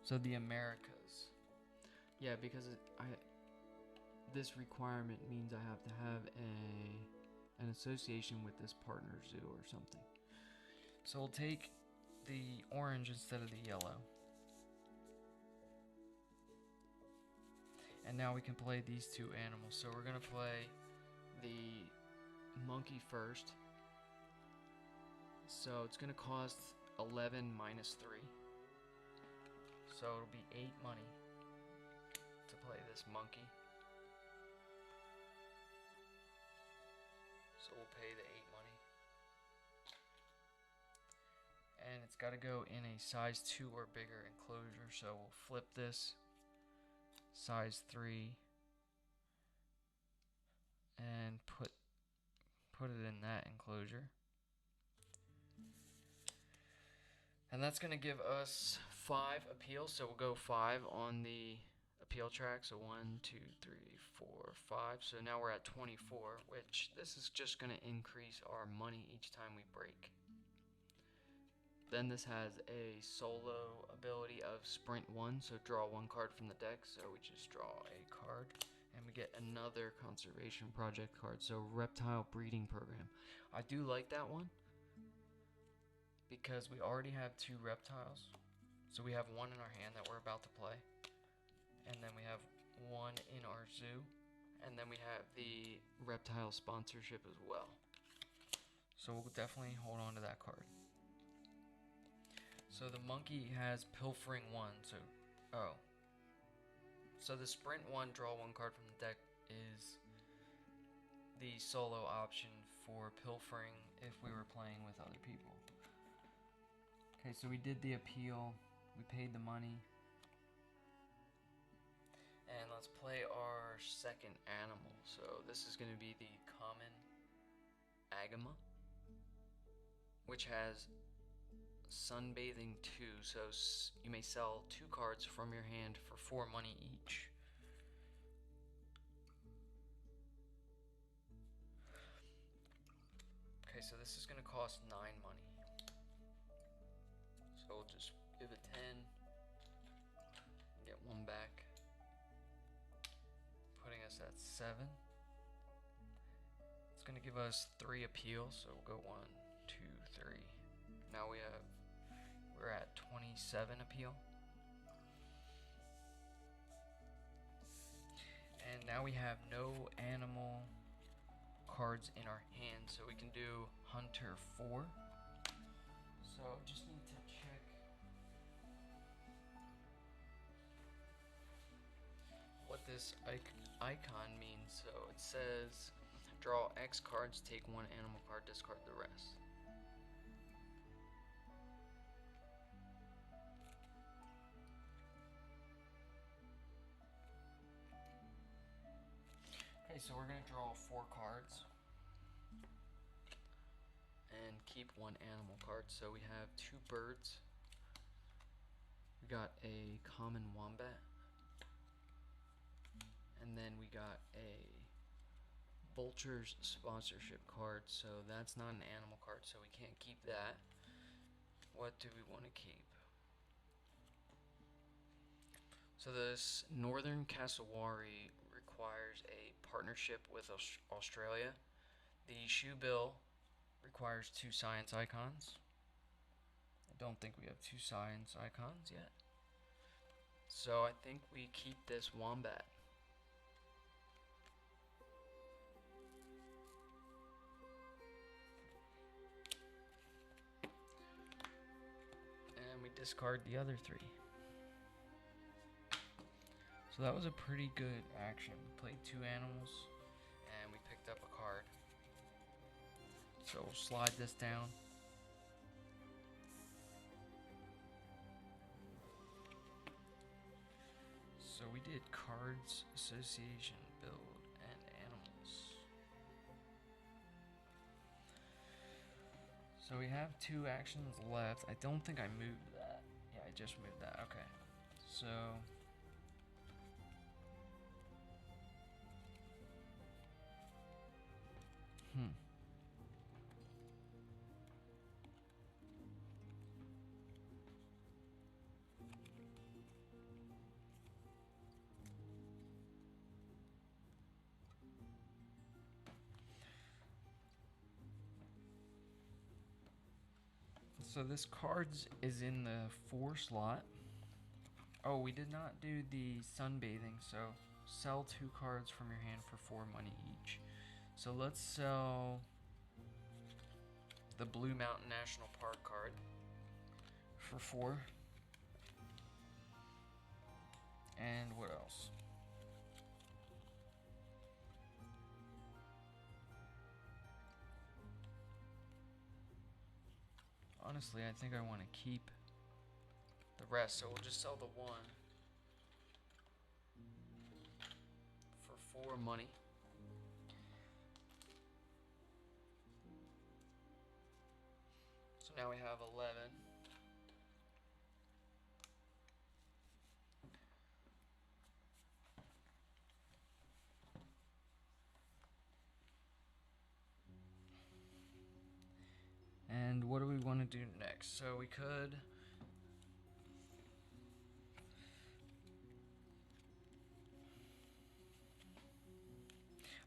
So the Americas. Yeah, because this requirement means I have to have an association with this partner zoo or something. So we'll take the orange instead of the yellow. And now we can play these 2 animals. So we're going to play the monkey first. So it's going to cost 11 minus 3. So it'll be 8 money to play this monkey. So we'll pay the 8 money. And it's got to go in a size 2 or bigger enclosure. So we'll flip this, size 3 and put it in that enclosure. And that's going to give us 5 appeals, so we'll go 5 on the appeal track. So 1, 2, 3, 4, 5. So now we're at 24, which this is just going to increase our money each time we break. Then this has a solo ability of Sprint 1, so draw 1 card from the deck. So we just draw a card, and we get another Conservation Project card, so Reptile Breeding Program. I do like that one, because we already have 2 reptiles. So we have 1 in our hand that we're about to play, and then we have 1 in our zoo, and then we have the reptile sponsorship as well. So we'll definitely hold on to that card. So the monkey has Pilfering 1, so the Sprint 1, draw 1 card from the deck is the solo option for Pilfering if we were playing with other people. Okay, so we did the appeal, we paid the money, and let's play our second animal. So this is going to be the common Agama, which has Sunbathing 2, so you may sell 2 cards from your hand for 4 money each. Okay, so this is going to cost 9 money. So we'll just give it 10, get 1 back, putting us at 7. It's going to give us 3 appeals, so we'll go 1, 2, 3. Now we're at 27 appeal. And now we have no animal cards in our hand, so we can do Hunter 4. So just need to check what this icon means. So it says draw X cards, take 1 animal card, discard the rest. Okay, so we're going to draw 4 cards and keep 1 animal card. So we have 2 birds. We got a common wombat. And then we got a vulture's sponsorship card. So that's not an animal card, so we can't keep that. What do we want to keep? So this northern cassowary requires a partnership with Australia. The shoe bill requires 2 science icons. I don't think we have 2 science icons yet. So I think we keep this wombat. And we discard the other 3. So that was a pretty good action. We played 2 animals, and we picked up a card. So we'll slide this down. So we did cards, association, build, and animals. So we have 2 actions left. I don't think I moved that. Yeah, I just moved that. Okay. So So this cards is in the 4 slot. Oh, we did not do the sunbathing, so sell 2 cards from your hand for 4 money each. So let's sell the Blue Mountain National Park card for 4. And what else? Honestly, I think I want to keep the rest, so we'll just sell the 1. 4 money. So now we have 11. And what do we want to do next? So we could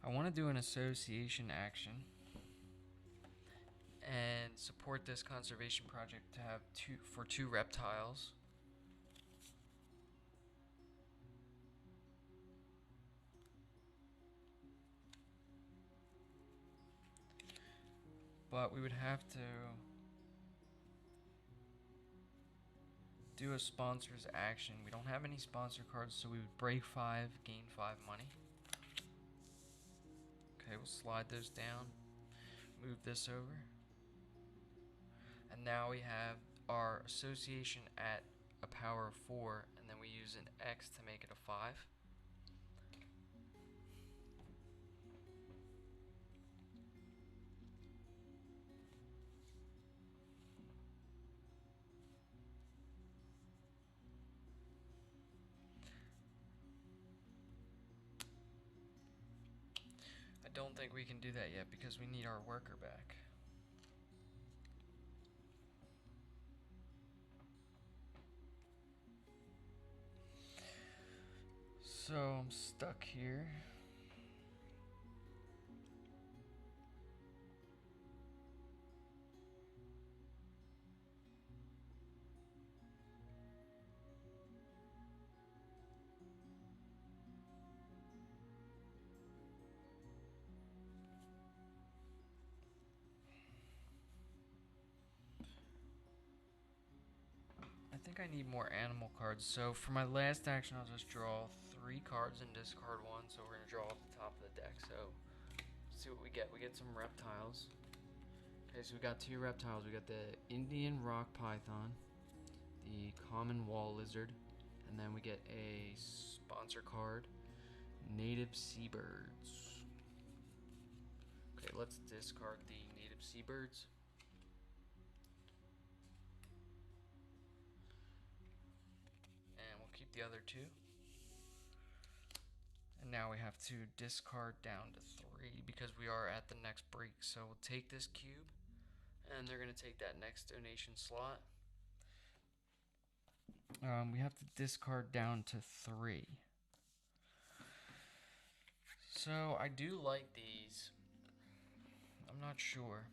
I want to do an association action and support this conservation project to have two reptiles. But we would have to do a sponsor's action. We don't have any sponsor cards, so we would break 5, gain 5 money. Okay, we'll slide those down, move this over. And now we have our association at a power of 4, and then we use an X to make it a 5. I don't think we can do that yet because we need our worker back. So I'm stuck here. I think I need more animal cards. So for my last action, I'll just draw 3 cards and discard 1. So we're gonna draw off the top of the deck. So let's see what we get. We get some reptiles. Okay, so we got 2 reptiles. We got the Indian rock python, the common wall lizard, and then we get a sponsor card, native seabirds. Okay, let's discard the native seabirds. The other 2. And now we have to discard down to 3 because we are at the next break. So we'll take this cube, and they're going to take that next donation slot. We have to discard down to 3. So I do like these. I'm not sure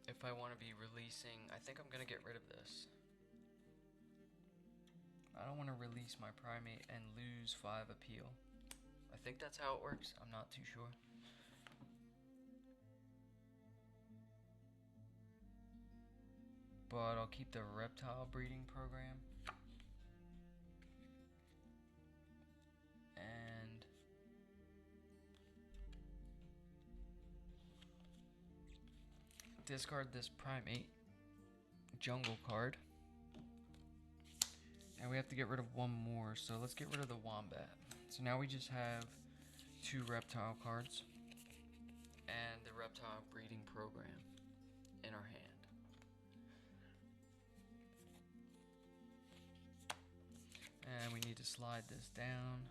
if I want to be releasing. I think I'm going to get rid of this. I don't want to release my primate and lose 5 appeal. I think that's how it works. I'm not too sure. But I'll keep the reptile breeding program. And discard this primate jungle card. And we have to get rid of 1 more, so let's get rid of the wombat. So now we just have 2 reptile cards and the reptile breeding program in our hand. And we need to slide this down.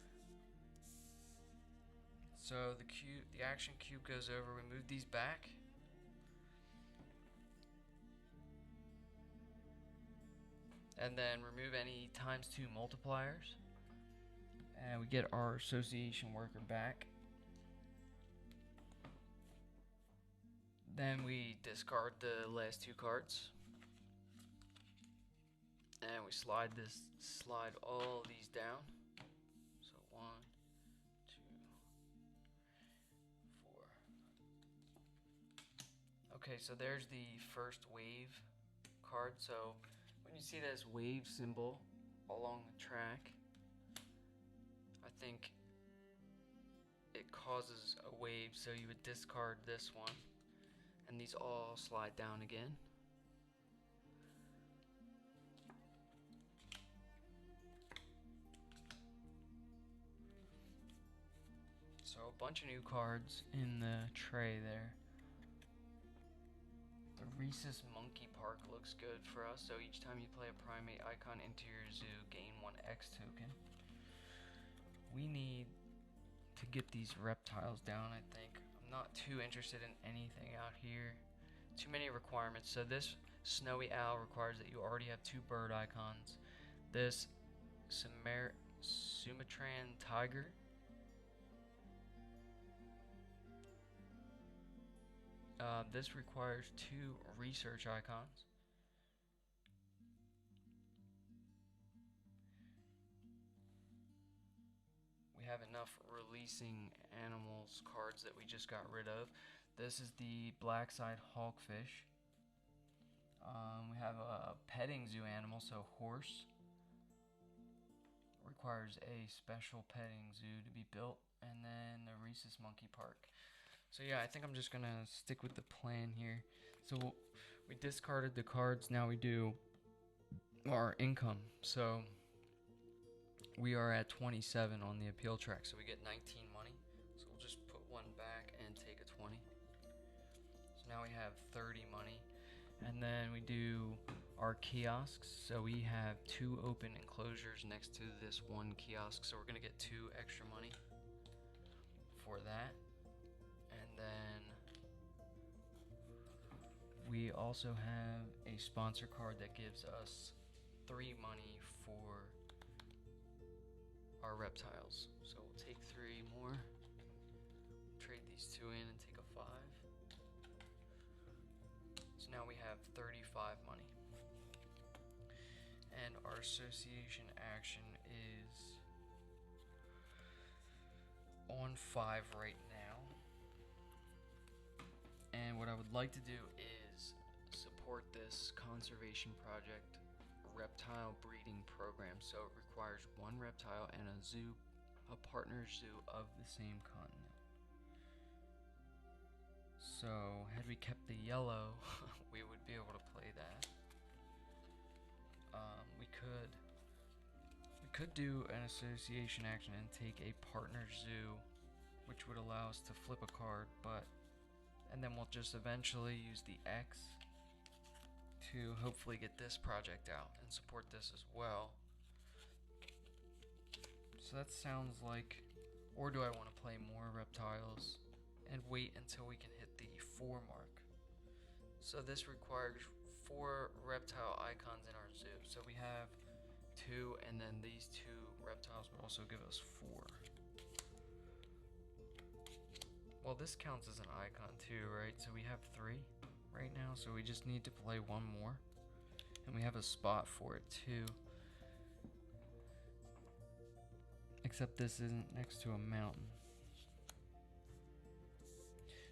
So the action cube goes over, we move these back. And then remove any ×2 multipliers. And we get our association worker back. Then we discard the last 2 cards. And we slide all these down. So 1, 2, 4. Okay, so there's the first wave card. So when you see this wave symbol along the track, I think it causes a wave, so you would discard this one, and these all slide down again. bunch of new cards in the tray there. The Rhesus Monkey Park looks good for us. So each time you play a primate icon into your zoo, gain 1 X token. We need to get these reptiles down, I think. I'm not too interested in anything out here. Too many requirements. So this Snowy Owl requires that you already have 2 bird icons. This Sumatran Tiger this requires 2 research icons. We have enough releasing animals cards that we just got rid of. This is the black-side hawkfish. We have a petting zoo animal, so horse. Requires a special petting zoo to be built, and then the Rhesus Monkey Park. So yeah, I think I'm just gonna stick with the plan here. So we discarded the cards, now we do our income. So we are at 27 on the appeal track, so we get 19 money. So we'll just put 1 back and take a 20. So now we have 30 money. And then we do our kiosks. So we have 2 open enclosures next to this 1 kiosk. So we're gonna get 2 extra money for that. And then we also have a sponsor card that gives us 3 money for our reptiles. So we'll take 3 more, trade these 2 in and take a 5. So now we have 35 money. And our association action is on 5 right now. And what I would like to do is support this conservation project reptile breeding program. So it requires 1 reptile and a partner zoo of the same continent. So had we kept the yellow, we would be able to play that. We could do an association action and take a partner zoo, which would allow us to flip a card, and then we'll just eventually use the X to hopefully get this project out and support this as well. So that sounds like, or do I want to play more reptiles and wait until we can hit the 4 mark? So this requires 4 reptile icons in our zoo. So we have 2, and then these 2 reptiles would also give us 4. Well, this counts as an icon too, right? So we have 3 right now, so we just need to play 1 more. And we have a spot for it too. Except this isn't next to a mountain.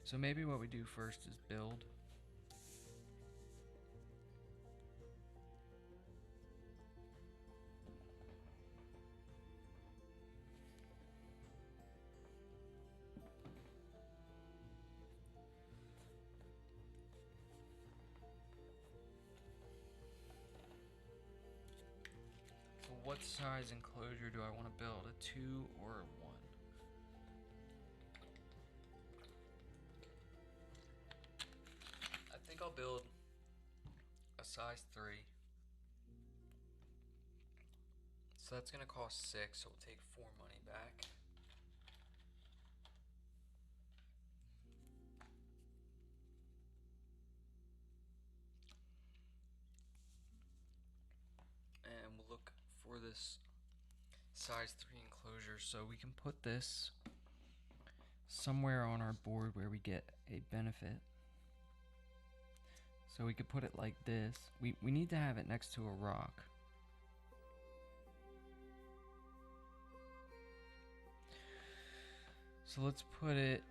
So maybe what we do first is build. So what size enclosure do I want to build? A 2 or a 1? I think I'll build a size 3. So that's gonna cost 6, so we'll take 4 money back. And we'll look for this size 3 enclosure, so we can put this somewhere on our board where we get a benefit. So we could put it like this. We need to have it next to a rock. So let's put it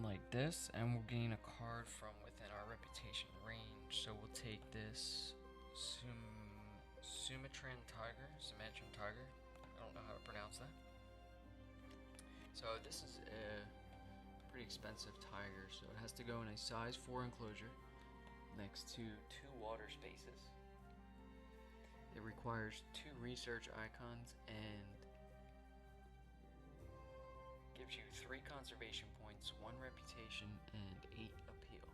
like this, and we'll gain a card from within our reputation range. So we'll take this Sumatran Tiger. I don't know how to pronounce that. So this is a pretty expensive tiger, so it has to go in a size 4 enclosure next to 2 water spaces. It requires 2 research icons and gives you 3 conservation points, 1 reputation, and 8 appeal.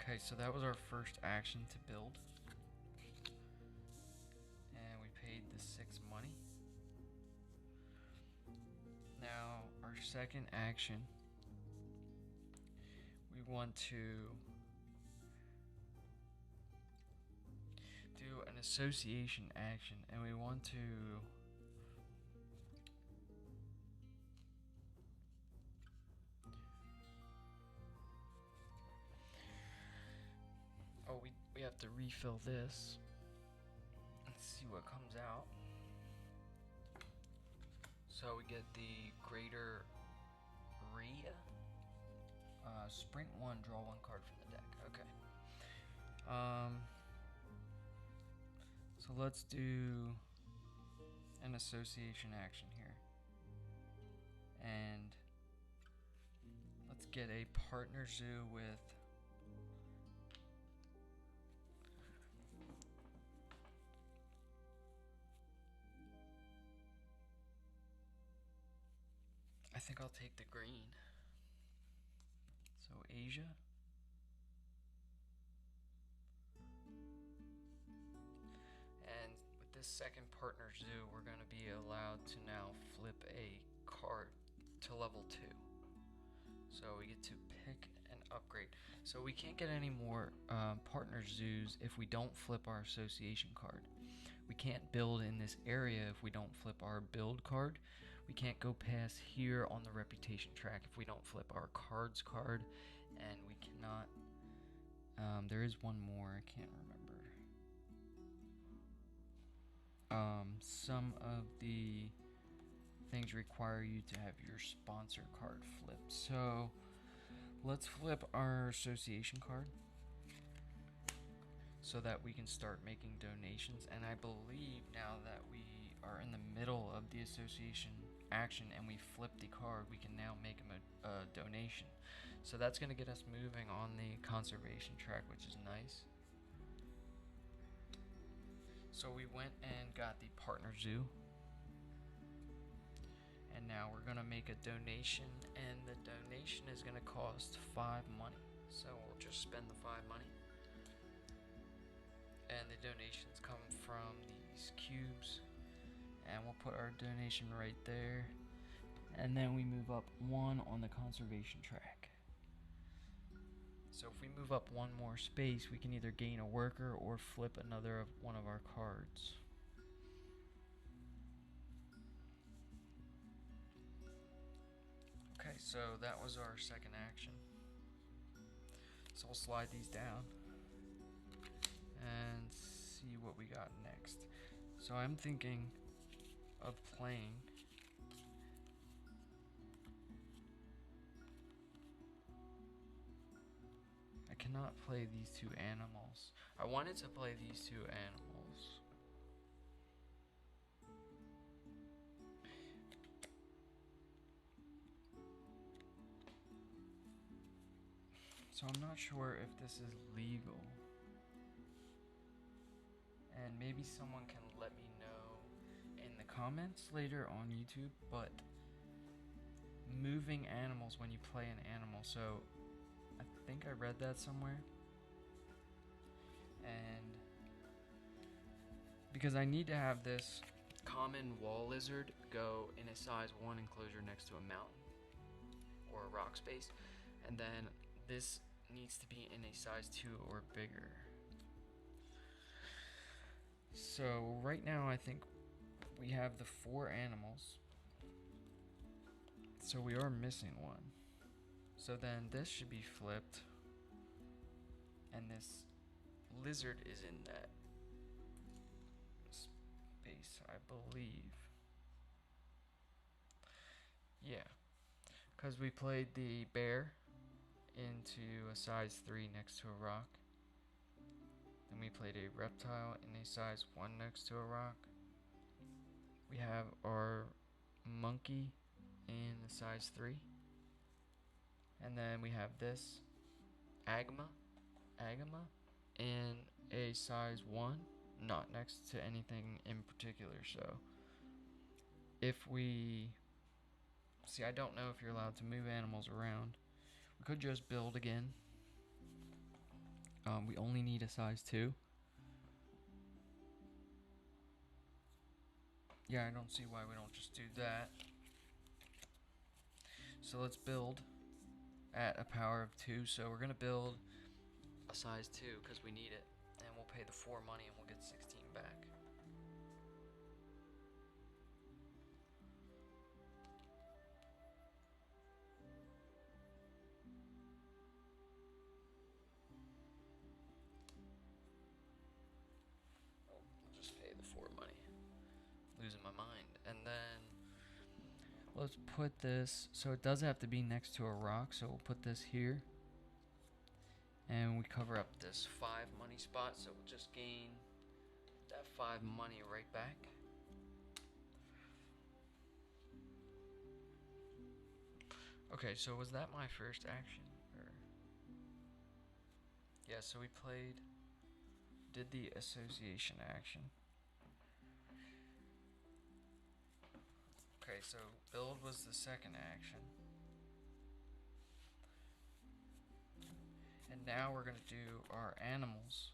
Okay, so that was our first action to build. And we paid the 6 money. Now, our second action, we want to do an association action, and we want to we have to refill this. Let's see what comes out. So we get the Greater Rhea. Sprint 1, draw 1 card from the deck. Okay. So let's do an association action here. And let's get a partner zoo with I think I'll take the green. So Asia. And with this second partner zoo, we're going to be allowed to now flip a card to level 2. So we get to pick an upgrade. So we can't get any more partner zoos if we don't flip our association card. We can't build in this area if we don't flip our build card. We can't go past here on the reputation track if we don't flip our cards card, and we cannot. There is one more, I can't remember. Some of the things require you to have your sponsor card flipped. So let's flip our association card so that we can start making donations. And I believe now that we are in the middle of the association action and we flip the card, we can now make them a donation. So that's going to get us moving on the conservation track, which is nice. So we went and got the partner zoo, and now we're going to make a donation, and the donation is going to cost 5 money. So we'll just spend the 5 money. And the donations come from these cubes, and we'll put our donation right there, and then we move up 1 on the conservation track. So if we move up 1 more space, we can either gain a worker or flip another of one of our cards. Okay, so that was our second action. So we'll slide these down and see what we got next. So I'm thinking of playing I cannot play these 2 animals. I wanted to play these 2 animals. So I'm not sure if this is legal. And maybe someone can let me know in the comments later on YouTube, but moving animals when you play an animal. So I think I read that somewhere. And because I need to have this common wall lizard go in a size 1 enclosure next to a mountain or a rock space, and then this needs to be in a size 2 or bigger. So right now I think we have the 4 animals, so we are missing 1. So then this should be flipped, and this lizard is in that space, I believe. Yeah, because we played the bear into a size 3 next to a rock. Then we played a reptile in a size 1 next to a rock. We have our monkey in a size 3. And then we have this agama in a size 1, not next to anything in particular. So if we see, I don't know if you're allowed to move animals around. We could just build again. We only need a size 2. Yeah, I don't see why we don't just do that. So let's build at a power of 2. So we're gonna build a size 2 because we need it, and we'll pay the 4 money and we'll get 16 back. We'll just pay the 4 money. Losing my mind. And then let's put this, so it does have to be next to a rock, so we'll put this here. And we cover up this 5 money spot, so we'll just gain that 5 money right back. Okay, so was that my first action? Or yeah, so we did the association action. Okay, so build was the second action. And now we're going to do our animals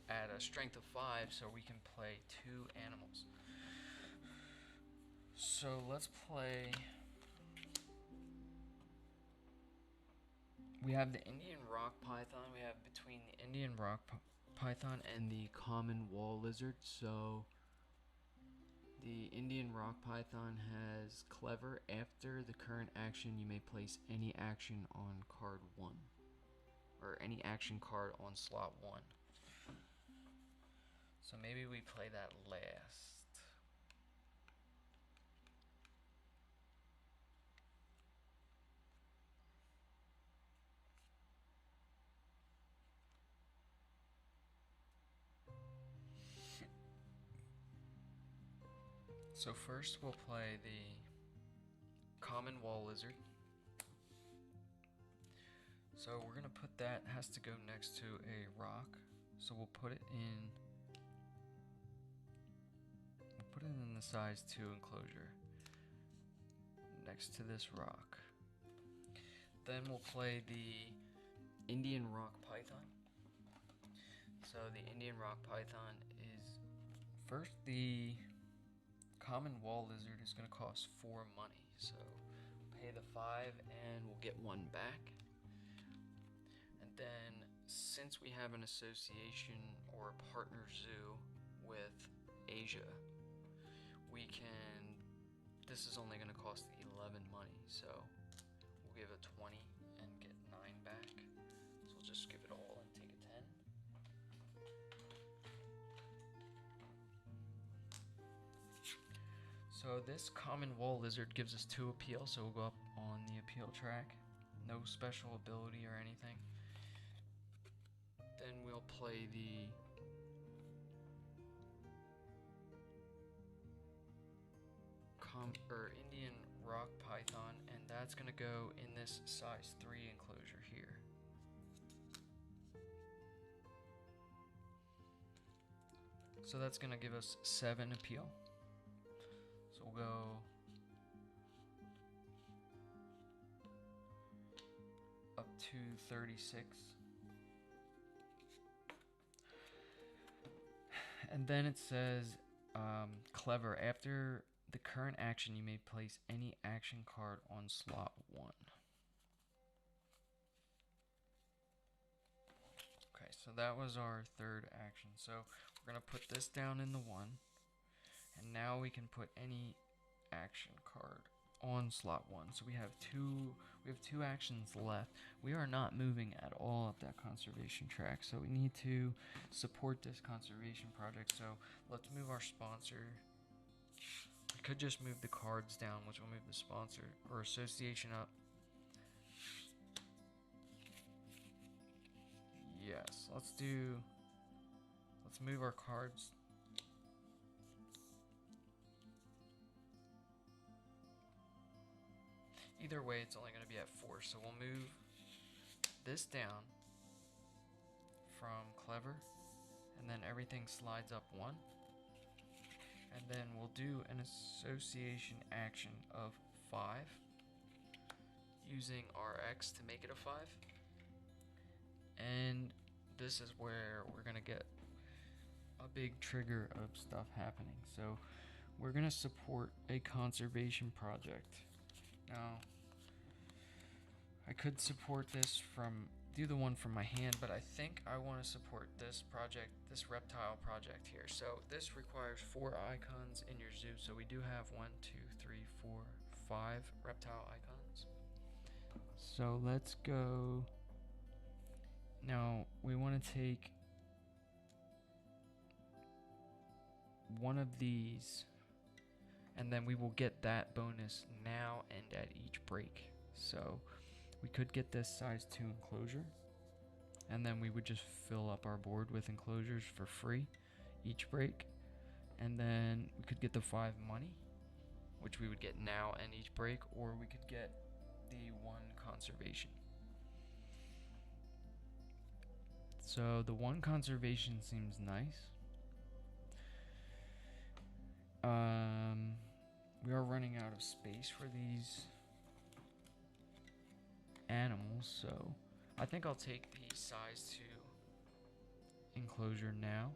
at a strength of 5 so we can play 2 animals. So let's play. We have the Indian rock python. We have between the Indian rock python and the common wall lizard. So the Indian rock python has clever. After the current action, you may place any action on card 1. Or any action card on slot 1. So maybe we play that last. So first we'll play the common wall lizard. So we're gonna put that, has to go next to a rock. So we'll put it in the size 2 enclosure next to this rock. Then we'll play the Indian rock python. So the Indian rock python is first, the common wall lizard is going to cost 4 money. So pay the 5 and we'll get 1 back. And then since we have an association or a partner zoo with Asia, we can, this is only going to cost 11 money. So we'll give it 20 and get 9 back. So we'll just give it all and take a 10. So this common wall lizard gives us 2 appeal, so we'll go up on the appeal track. No special ability or anything. Then we'll play the Indian rock python, and that's going to go in this size 3 enclosure here. So that's going to give us 7 appeal. So we'll go up to 36. And then it says clever. After the current action, you may place any action card on slot 1. Okay, so that was our third action. So we're going to put this down in the 1. And now we can put any action card on slot 1. So we have two actions left. We are not moving at all up that conservation track, so we need to support this conservation project. So let's move our sponsor. We could just move the cards down, which will move the sponsor or association up. Yes, let's move our cards. Either way, it's only going to be at 4, so we'll move this down from clever, and then everything slides up 1. And then we'll do an association action of 5 using RX to make it a 5. And this is where we're going to get a big trigger of stuff happening. So we're going to support a conservation project. Now, I could support this do the one from my hand, but I think I want to support this project, this reptile project here. So this requires 4 icons in your zoo. So we do have 1, 2, 3, 4, 5 reptile icons. So let's go. Now we want to take one of these, and then we will get that bonus now and at each break. So we could get this size 2 enclosure, and then we would just fill up our board with enclosures for free each break. And then we could get the 5 money, which we would get now and each break, or we could get the 1 conservation. So the 1 conservation seems nice. We are running out of space for these animals, so I think I'll take the size 2 enclosure now.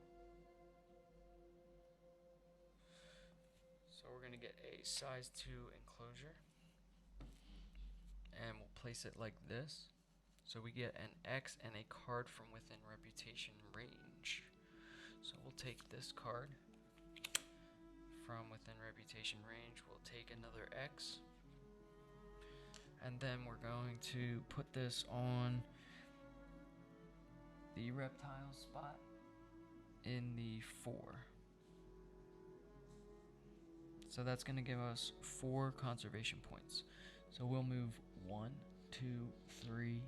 So we're going to get a size 2 enclosure, and we'll place it like this. So we get an X and a card from within reputation range. So we'll take this card from within reputation range. We'll take another X, and then we're going to put this on the reptile spot in the 4. So that's going to give us 4 conservation points. So we'll move 1, 2, 3,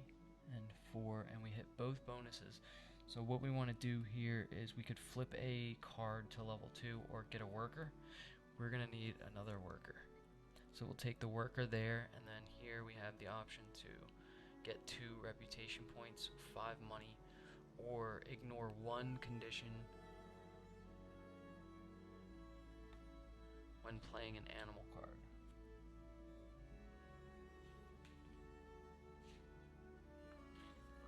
and 4, and we hit both bonuses. So what we want to do here is we could flip a card to level 2 or get a worker. We're going to need another worker. So we'll take the worker there, and then here we have the option to get 2 reputation points, 5 money, or ignore 1 condition when playing an animal card.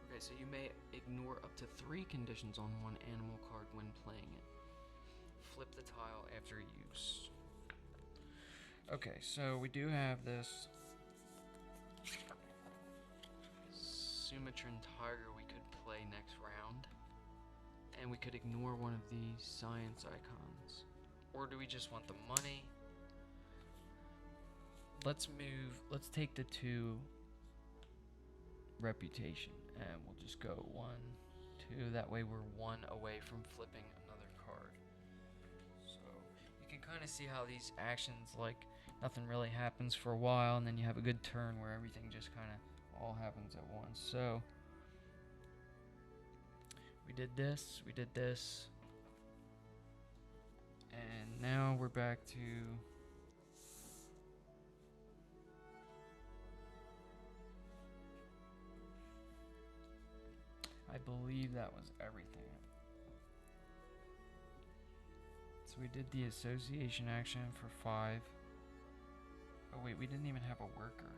Okay, so you may ignore up to 3 conditions on 1 animal card when playing it. Flip the tile after use. Okay, so we do have this Sumatran tiger we could play next round, and we could ignore one of these science icons. Or do we just want the money? Let's take the 2 reputation, and we'll just go 1, 2. That way we're 1 away from flipping another card. So you can kind of see how these actions, like, nothing really happens for a while, and then you have a good turn where everything just kind of all happens at once. So we did this, and now we're back to I believe that was everything. So we did the association action for 5. Oh wait, we didn't even have a worker.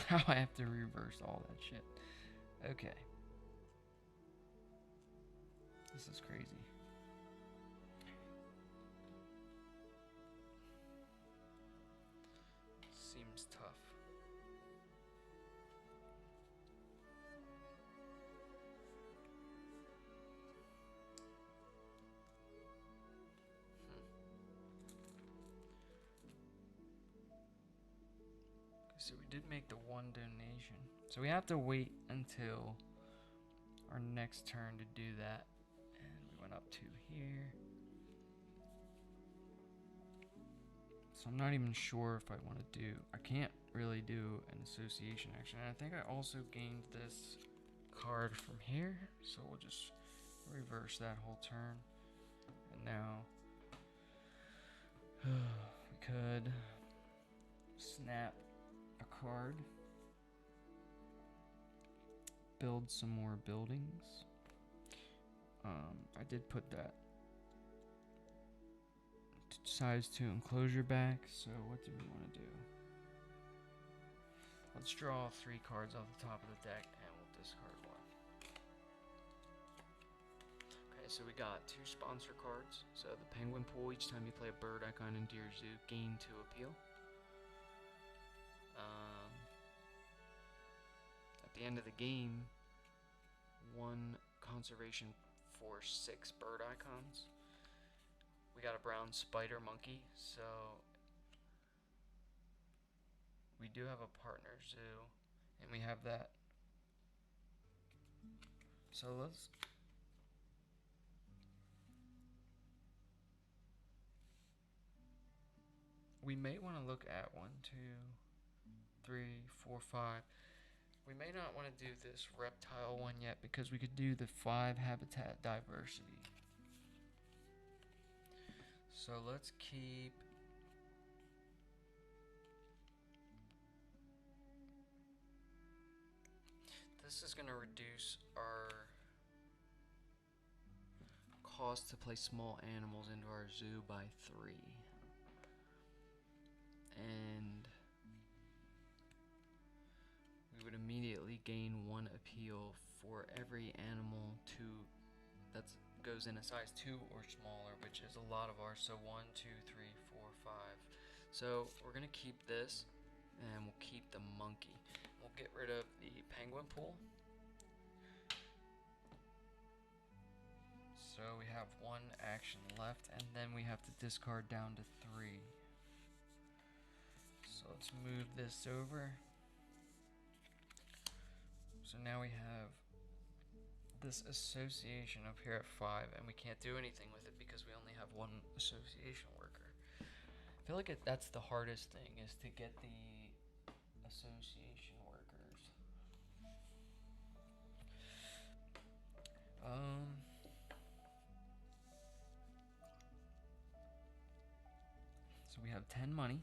How I have to reverse all that shit. Okay. This is crazy. Seems tough. So we did make the 1 donation. So we have to wait until our next turn to do that. And we went up to here. So I'm not even sure if I want to do... I can't really do an association action. And I think I also gained this card from here. So we'll just reverse that whole turn. And now... we could snap a card, build some more buildings. I did put that size 2 enclosure back. So what do we want to do? Let's draw 3 cards off the top of the deck and we'll discard 1. Okay, so we got 2 sponsor cards. So the penguin pool, each time you play a bird icon into your zoo, gain 2 appeal. At the end of the game, 1 conservation for 6 bird icons. We got a brown spider monkey, so we do have a partner zoo, and we have that. So we may want to look at 1, 2, 3, 4, 5. We may not want to do this reptile one yet because we could do the 5 habitat diversity. So let's keep this is going to reduce our cost to place small animals into our zoo by 3. And we would immediately gain 1 appeal for every animal that goes in a size 2 or smaller, which is a lot of ours. So 1, 2, 3, 4, 5. So we're gonna keep this, and we'll keep the monkey. We'll get rid of the penguin pool. So we have 1 action left, and then we have to discard down to 3. So let's move this over. So now we have this association up here at 5, and we can't do anything with it because we only have 1 association worker. I feel like that's the hardest thing, is to get the association workers. So we have 10 money.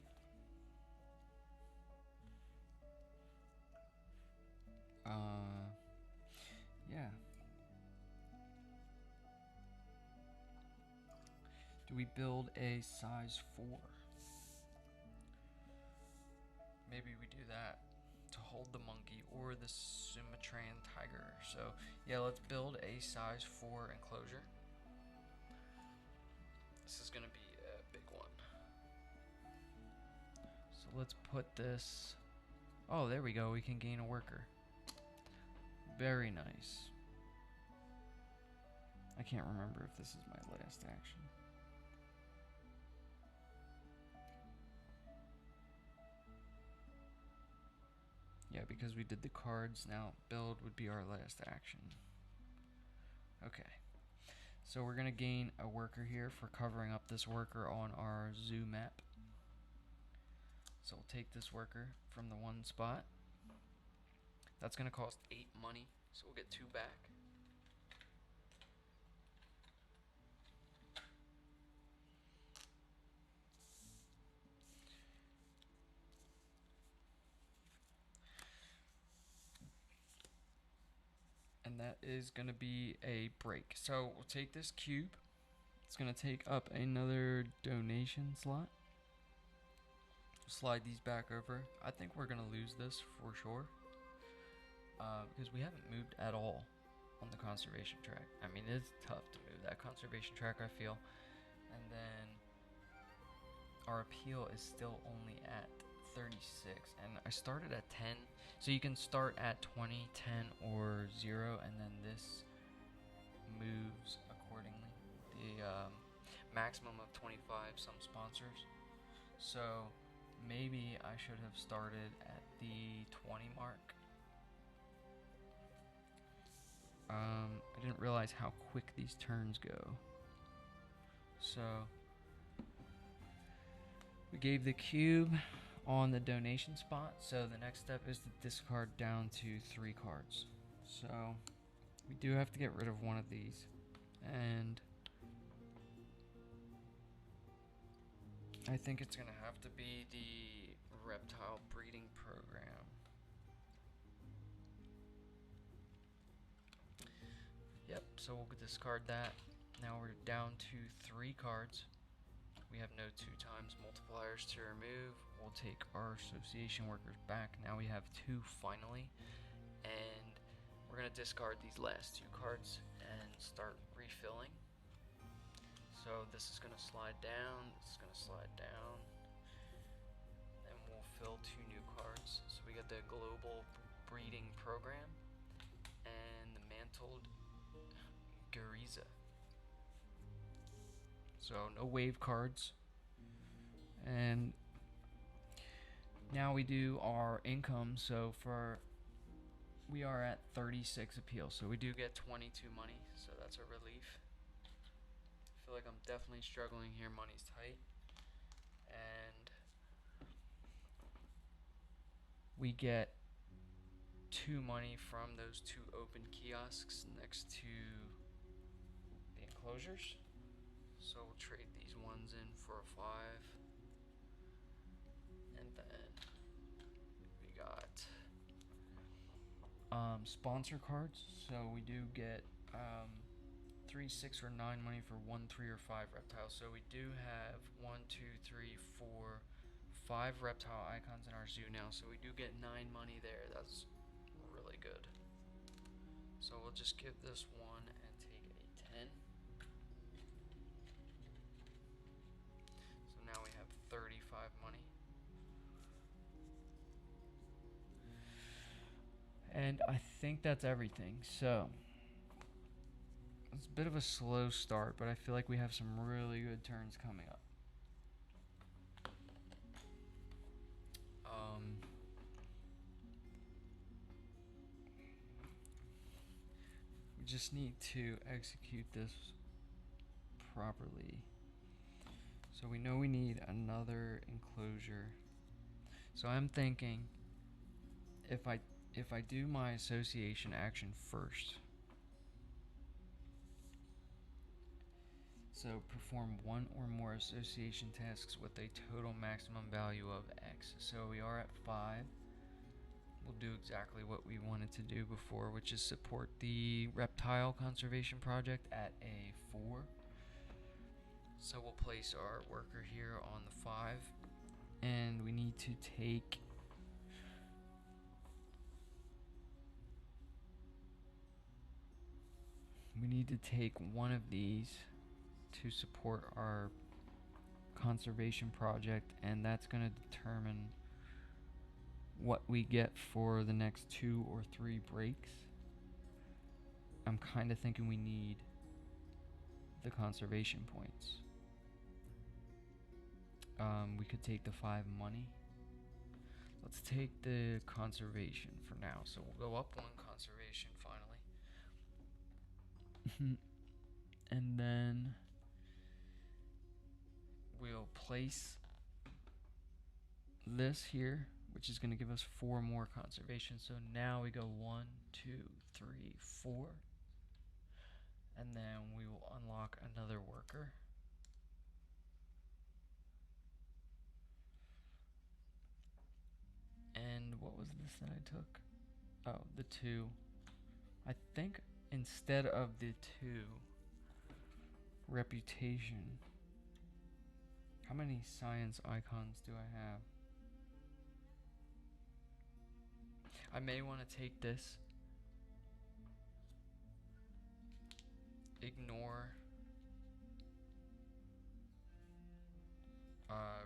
Yeah. Do we build a size 4? Maybe we do that to hold the monkey or the Sumatran tiger. So yeah, let's build a size 4 enclosure. This is gonna be a big one. So let's put this. Oh, there we go. We can gain a worker. Very nice. I can't remember if this is my last action. Yeah, because we did the cards, now build would be our last action. Okay. So we're going to gain a worker here for covering up this worker on our zoo map. So we'll take this worker from the 1 spot. That's going to cost 8 money, so we'll get 2 back. And that is going to be a break. So we'll take this cube. It's going to take up another donation slot. Slide these back over. I think we're going to lose this for sure. Because we haven't moved at all on the conservation track. I mean, it's tough to move that conservation track, I feel. And then our appeal is still only at 36. And I started at 10. So you can start at 20, 10, or 0, and then this moves accordingly. The maximum of 25, some sponsors. So maybe I should have started at the 20 mark. I didn't realize how quick these turns go. So we gave the cube on the donation spot, so the next step is to discard down to 3 cards. So we do have to get rid of one of these, and I think it's gonna have to be the reptile breeding program. Yep, so we'll discard that. Now we're down to 3 cards. We have no 2 times multipliers to remove. We'll take our association workers back. Now we have 2 finally. And we're going to discard these last 2 cards and start refilling. So this is going to slide down, this is going to slide down, and we'll fill 2 new cards. So we got the Global Breeding Program and the Mantled Gariza. So no wave cards. And now we do our income. So we are at 36 appeal, so we do get 22 money, so that's a relief. I feel like I'm definitely struggling here. Money's tight. And we get 2 money from those 2 open kiosks next to the enclosures. So we'll trade these ones in for a 5. And then we got sponsor cards. So we do get 3, 6, or 9 money for 1, 3, or 5 reptiles. So we do have 1, 2, 3, 4, 5 reptile icons in our zoo now. So we do get 9 money there. That's really good. So we'll just give this one and take a 10. So now we have 35 money. And I think that's everything. So it's a bit of a slow start, but I feel like we have some really good turns coming up. We just need to execute this properly. So we know we need another enclosure. So I'm thinking if I do my association action first, so perform 1 or more association tasks with a total maximum value of X. So we are at 5. We'll do exactly what we wanted to do before, which is support the reptile conservation project at a 4. So we'll place our worker here on the 5, and we need to take one of these to support our conservation project, and that's going to determine what we get for the next 2 or 3 breaks. I'm kind of thinking we need the conservation points. We could take the 5 money. Let's take the conservation for now. So we'll go up 1 conservation finally. And then we'll place this here, which is going to give us 4 more conservation. So now we go 1, 2, 3, 4. And then we will unlock another worker. And what was this that I took? Oh, the 2. I think instead of the 2, reputation. How many science icons do I have? I may want to take this. Ignore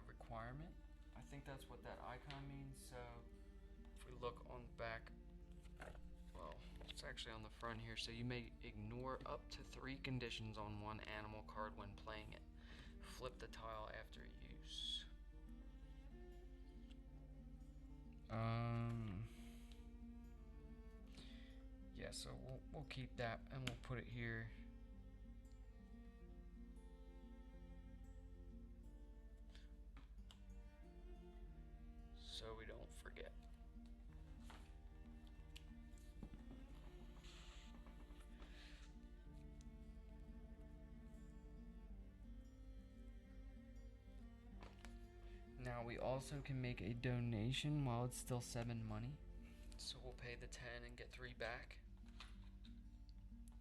requirement. I think that's what that icon means. So if we look on the back, well, it's actually on the front here. So you may ignore up to 3 conditions on 1 animal card when playing it. Flip the tile after use. Yeah, so we'll keep that and we'll put it here. So we don't forget. Now we also can make a donation while it's still 7 money. So we'll pay the 10 and get 3 back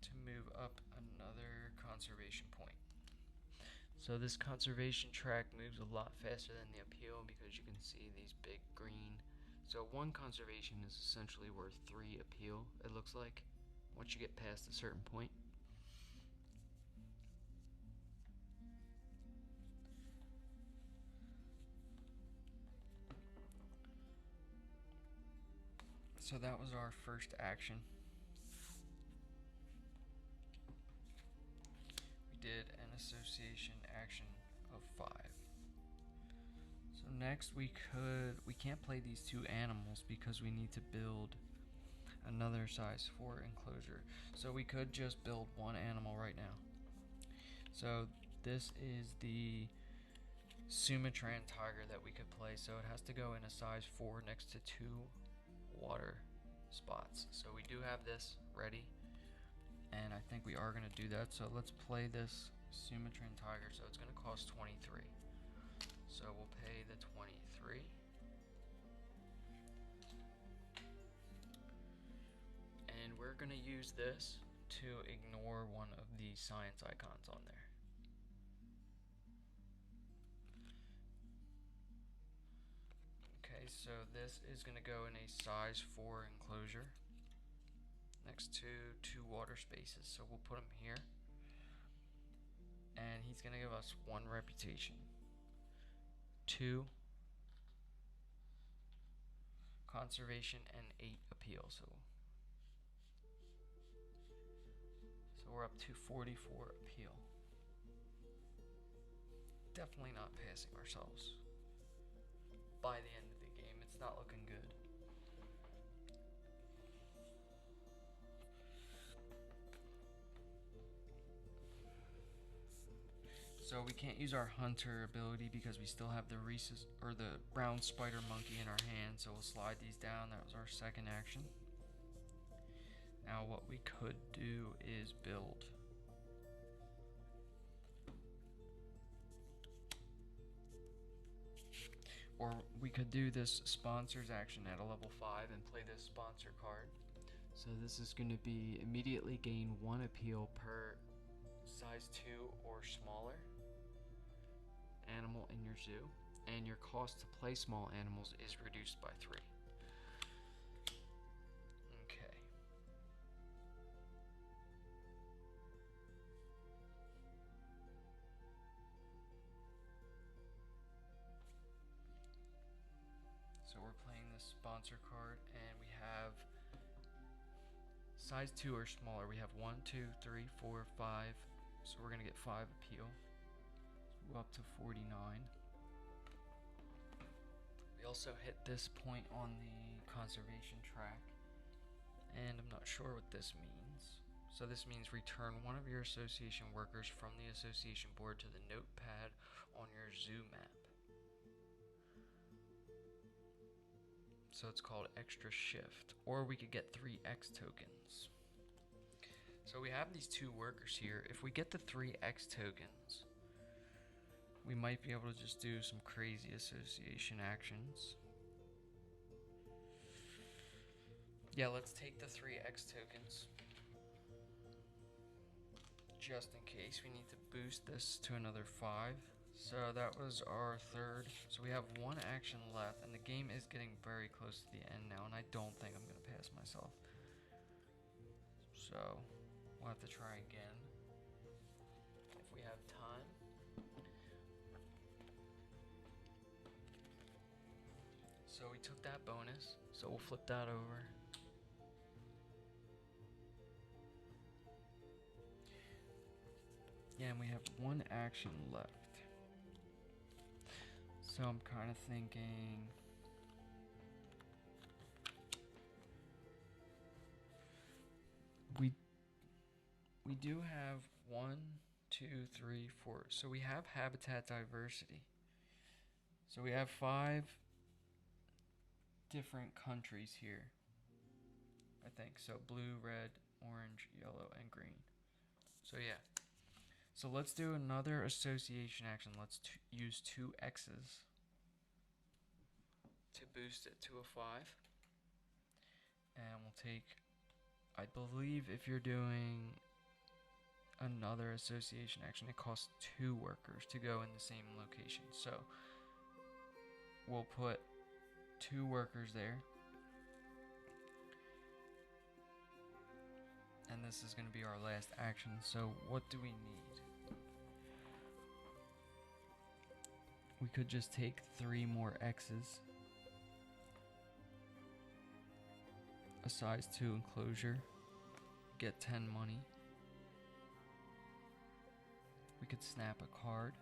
to move up another conservation point. So this conservation track moves a lot faster than the appeal because you can see these big green. So one conservation is essentially worth 3 appeal, it looks like, once you get past a certain point. So that was our first action. We did an association action of 5. So next we can't play these 2 animals because we need to build another size 4 enclosure. So we could just build 1 animal right now. So this is the Sumatran tiger that we could play. So it has to go in a size 4 next to 2 water spots. So we do have this ready, and I think we are going to do that. So let's play this Sumatran tiger. So it's going to cost 23. So we'll pay the 23. And we're going to use this to ignore one of the science icons on there. Okay, so this is going to go in a size 4 enclosure next to 2 water spaces. So we'll put him here. And he's going to give us 1 reputation, 2 conservation, and 8 appeal. So we're up to 44 appeal. Definitely not passing ourselves by the end of the game. It's not looking good. So we can't use our hunter ability because we still have the Reese's or the brown spider monkey in our hand. So we'll slide these down. That was our second action. Now what we could do is build or we could do this sponsors action at a level 5 and play this sponsor card. So this is going to be immediately gain 1 appeal per size 2 or smaller animal in your zoo, and your cost to play small animals is reduced by 3. Okay. So we're playing this sponsor card, and we have size 2 or smaller. We have 1, 2, 3, 4, 5. So we're going to get 5 appeal. So we're up to 49. We also hit this point on the conservation track, and I'm not sure what this means. So this means return 1 of your association workers from the association board to the notepad on your zoo map. So it's called extra shift, or we could get 3 X tokens. So we have these 2 workers here. If we get the 3 X tokens, we might be able to just do some crazy association actions. Yeah, let's take the 3 X tokens. Just in case we need to boost this to another 5. So that was our third. So we have 1 action left, and the game is getting very close to the end now, and I don't think I'm going to pass myself. So we'll have to try again if we have time. So we took that bonus, so we'll flip that over. Yeah, and we have 1 action left. So I'm kind of thinking we do have 1, 2, 3, 4. So we have habitat diversity. So we have 5 different countries here, I think. So blue, red, orange, yellow, and green. So yeah. So let's do another association action. Let's use 2 X's to boost it to a 5. And we'll take, I believe if you're doing another association action. It costs 2 workers to go in the same location. So we'll put 2 workers there. And this is going to be our last action. So what do we need? We could just take 3 more X's. A size 2 enclosure. Get 10 money. We could snap a card.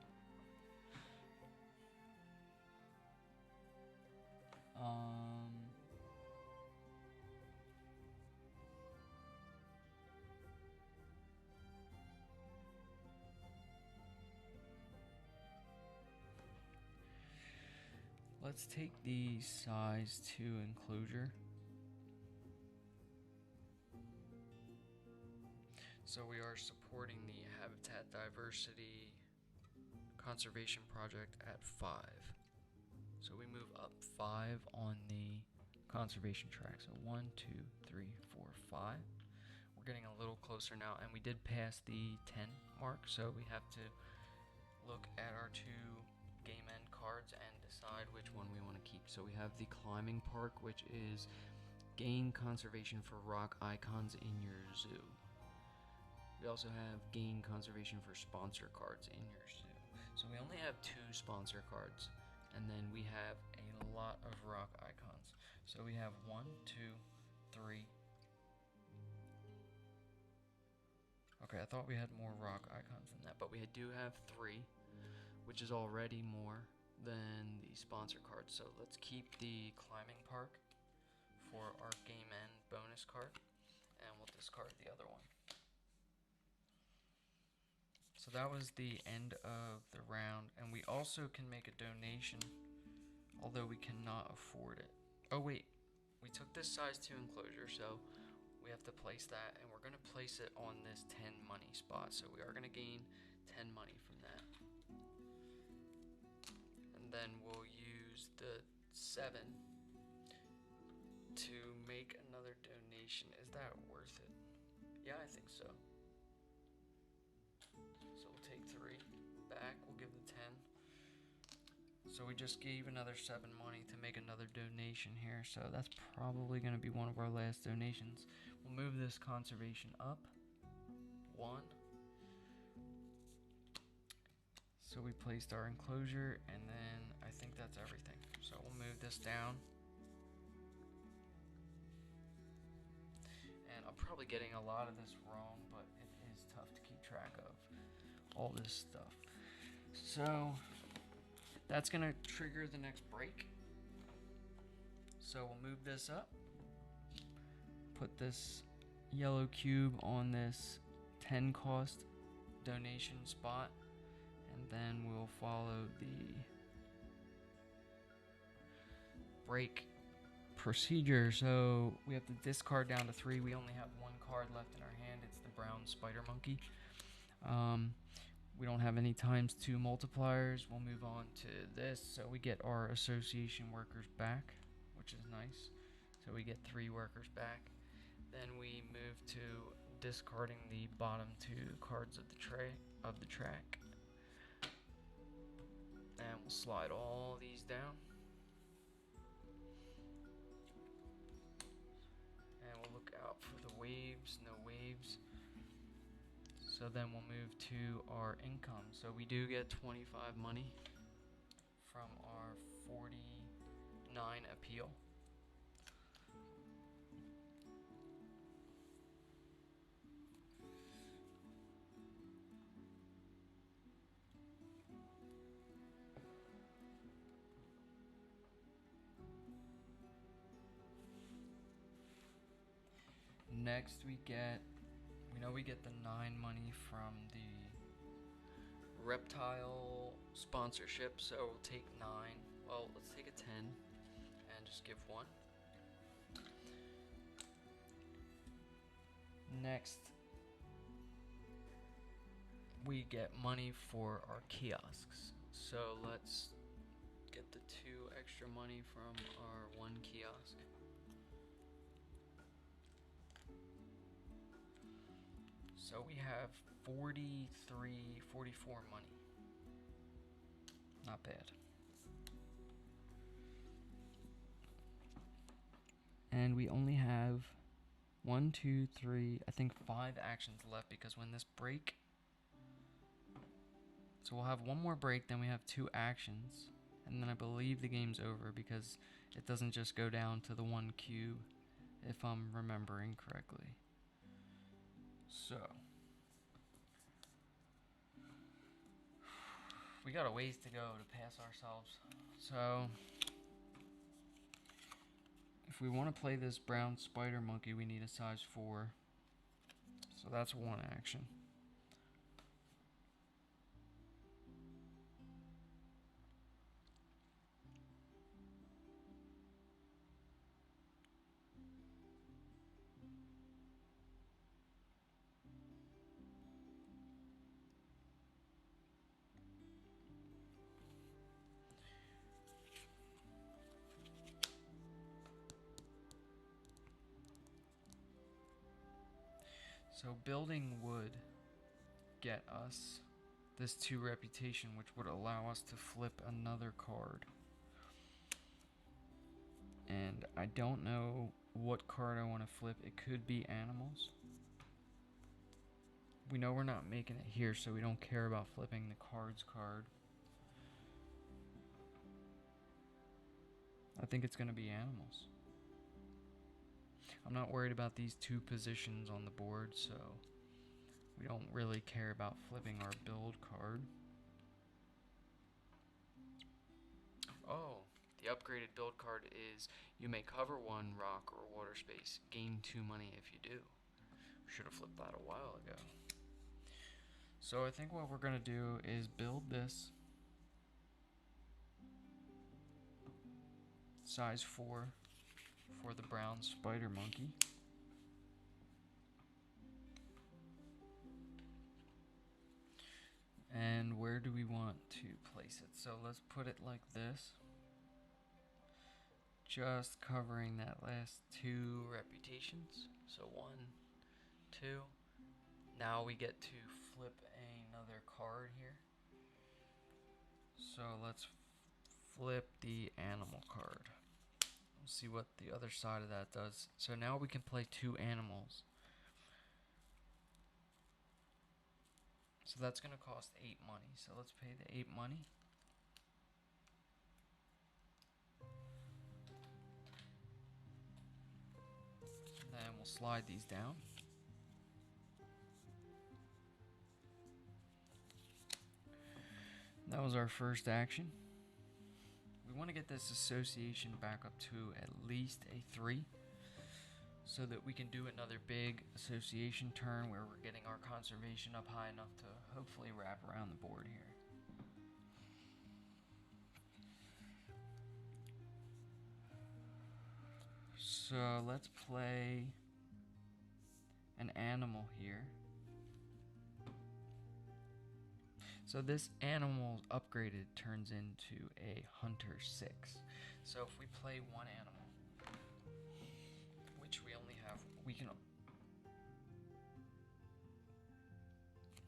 Let's take the size 2 enclosure. So we are supporting the Habitat Diversity Conservation Project at 5. So we move up 5 on the conservation track. So 1, 2, 3, 4, 5. We're getting a little closer now, and we did pass the 10 mark, so we have to look at our 2 game end cards and decide which one we want to keep. So we have the climbing park, which is gain conservation for rock icons in your zoo. We also have gain conservation for sponsor cards in your zoo. So we only have 2 sponsor cards, and then we have a lot of rock icons. So we have 1, 2, 3. Okay, I thought we had more rock icons than that, but we do have 3, which is already more than the sponsor cards. So let's keep the climbing park for our game end bonus card, and we'll discard the other one. So that was the end of the round, and we also can make a donation, although we cannot afford it. Oh wait, we took this size 2 enclosure, so we have to place that, and we're going to place it on this 10 money spot. So we are going to gain 10 money from that. And then we'll use the 7 to make another donation. Is that worth it? Yeah, I think so. So we'll take 3 back, we'll give the 10. So we just gave another 7 money to make another donation here, so that's probably going to be one of our last donations. We'll move this conservation up 1. So we placed our enclosure, and then I think that's everything. So we'll move this down. And I'm probably getting a lot of this wrong, but it is tough to keep track of all this stuff. So that's gonna trigger the next break. So we'll move this up, put this yellow cube on this 10 cost donation spot, and then we'll follow the break procedure. So we have to discard down to 3. We only have 1 card left in our hand. It's the brown spider monkey. We don't have any ×2 multipliers. We'll move on to this. So we get our association workers back, which is nice. So we get 3 workers back. Then we move to discarding the bottom 2 cards of the track. And we'll slide all these down. And we'll look out for the waves, no waves. So then we'll move to our income. So we do get 25 money from our 49 appeal. Next we get the 9 money from the reptile sponsorship, so we'll take 9. Well, let's take a 10 and just give 1. Next, we get money for our kiosks. So let's get the 2 extra money from our 1 kiosk. So we have 43, 44 money. Not bad. And we only have 1, 2, 3, I think 5 actions left, because when this break, so we'll have one more break, then we have 2 actions, and then I believe the game's over, because it doesn't just go down to the 1 cube, if I'm remembering correctly. So we got a ways to go to pass ourselves. So if we want to play this brown spider monkey, we need a size 4. So that's one action. So building would get us this 2 reputation, which would allow us to flip another card. And I don't know what card I want to flip. It could be animals. We know we're not making it here, so we don't care about flipping the cards card. I think it's going to be animals. I'm not worried about these 2 positions on the board, so we don't really care about flipping our build card. Oh, the upgraded build card is you may cover 1 rock or water space, gain 2 money if you do. We should have flipped that a while ago. So I think what we're going to do is build this size 4 for the brown spider monkey. And where do we want to place it? So let's put it like this. Just covering that last 2 reputations. So 1, 2. Now we get to flip another card here. So let's flip the animal card. Let's see what the other side of that does. So now we can play 2 animals. So that's going to cost 8 money. So let's pay the 8 money. Then we'll slide these down. That was our first action. We want to get this association back up to at least a 3, so that we can do another big association turn where we're getting our conservation up high enough to hopefully wrap around the board here. So let's play an animal here. So this animal upgraded turns into a hunter 6. So if we play 1 animal, which we only have, we can...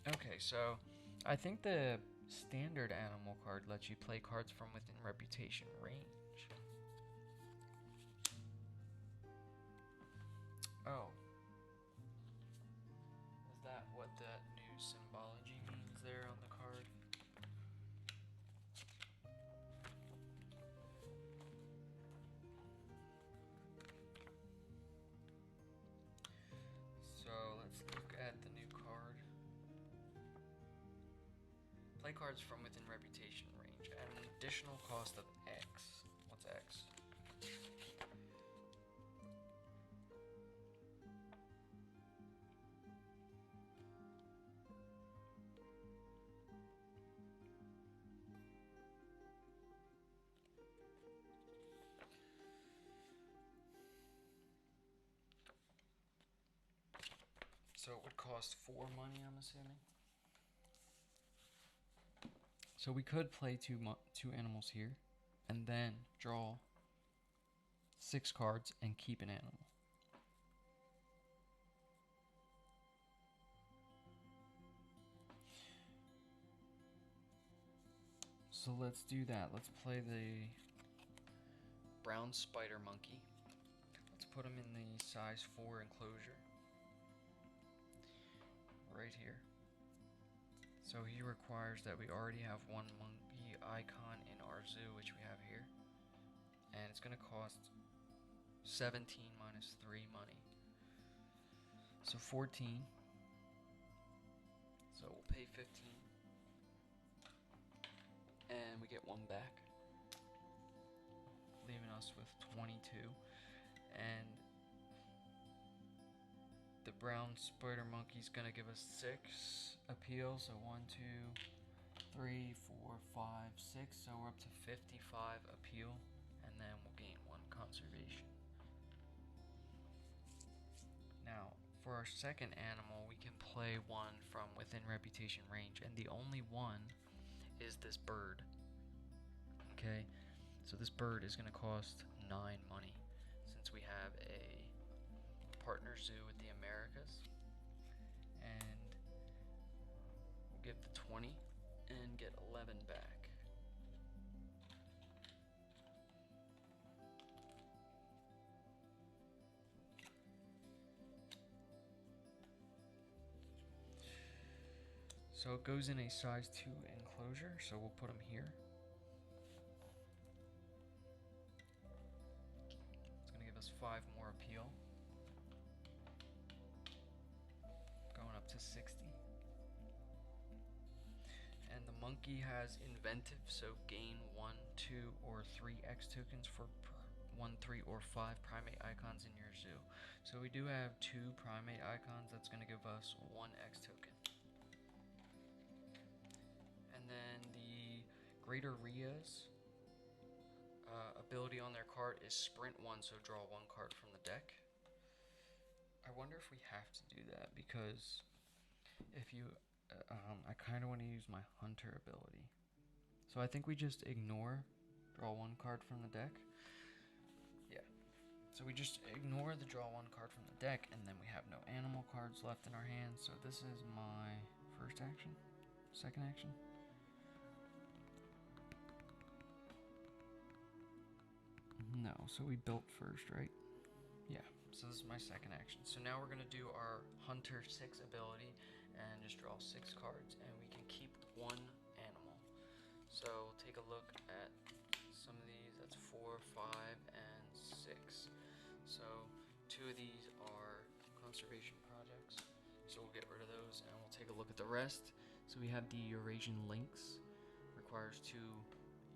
Okay, so I think the standard animal card lets you play cards from within reputation range. Oh. Is that what that new symbology means there on the card? So let's look at the new card. Play cards from within reputation range at an additional cost of X. What's X? So it would cost 4 money, I'm assuming. So we could play two animals here, and then draw 6 cards and keep an animal. So let's do that. Let's play the brown spider monkey. Let's put him in the size 4 enclosure. Right here. So he requires that we already have one monkey icon in our zoo, which we have here. And it's going to cost 17 minus 3 money. So 14. So we'll pay 15. And we get 1 back, leaving us with 22. And the brown spider monkey's gonna give us 6 appeal. So 1, 2, 3, 4, 5, 6. So we're up to 55 appeal, and then we'll gain 1 conservation. Now, for our second animal, we can play one from within reputation range, and the only one is this bird. Okay, so this bird is going to cost 9 money, since we have a partner zoo with the Americas, and we'll give the 20 and get 11 back. So it goes in a size 2 enclosure, so we'll put them here. It's going to give us 5 more appeal, going up to 60. And the monkey has inventive, so gain 1, 2, or 3 X tokens for 1, 3, or 5 primate icons in your zoo. So we do have 2 primate icons. That's going to give us 1 X token. And then the Greater Ria's ability on their card is Sprint 1, so draw 1 card from the deck. I wonder if we have to do that, because if you, I kind of want to use my Hunter ability. So I think we just ignore draw 1 card from the deck. Yeah. So we just ignore the draw 1 card from the deck, and then we have no animal cards left in our hands. So this is my first action, second action. No, so we built first, right? Yeah, so this is my second action. So now we're going to do our Hunter 6 ability and just draw 6 cards, and we can keep 1 animal. So take a look at some of these. That's 4, 5, and 6. So 2 of these are conservation projects, so we'll get rid of those, and we'll take a look at the rest. So we have the Eurasian lynx, requires 2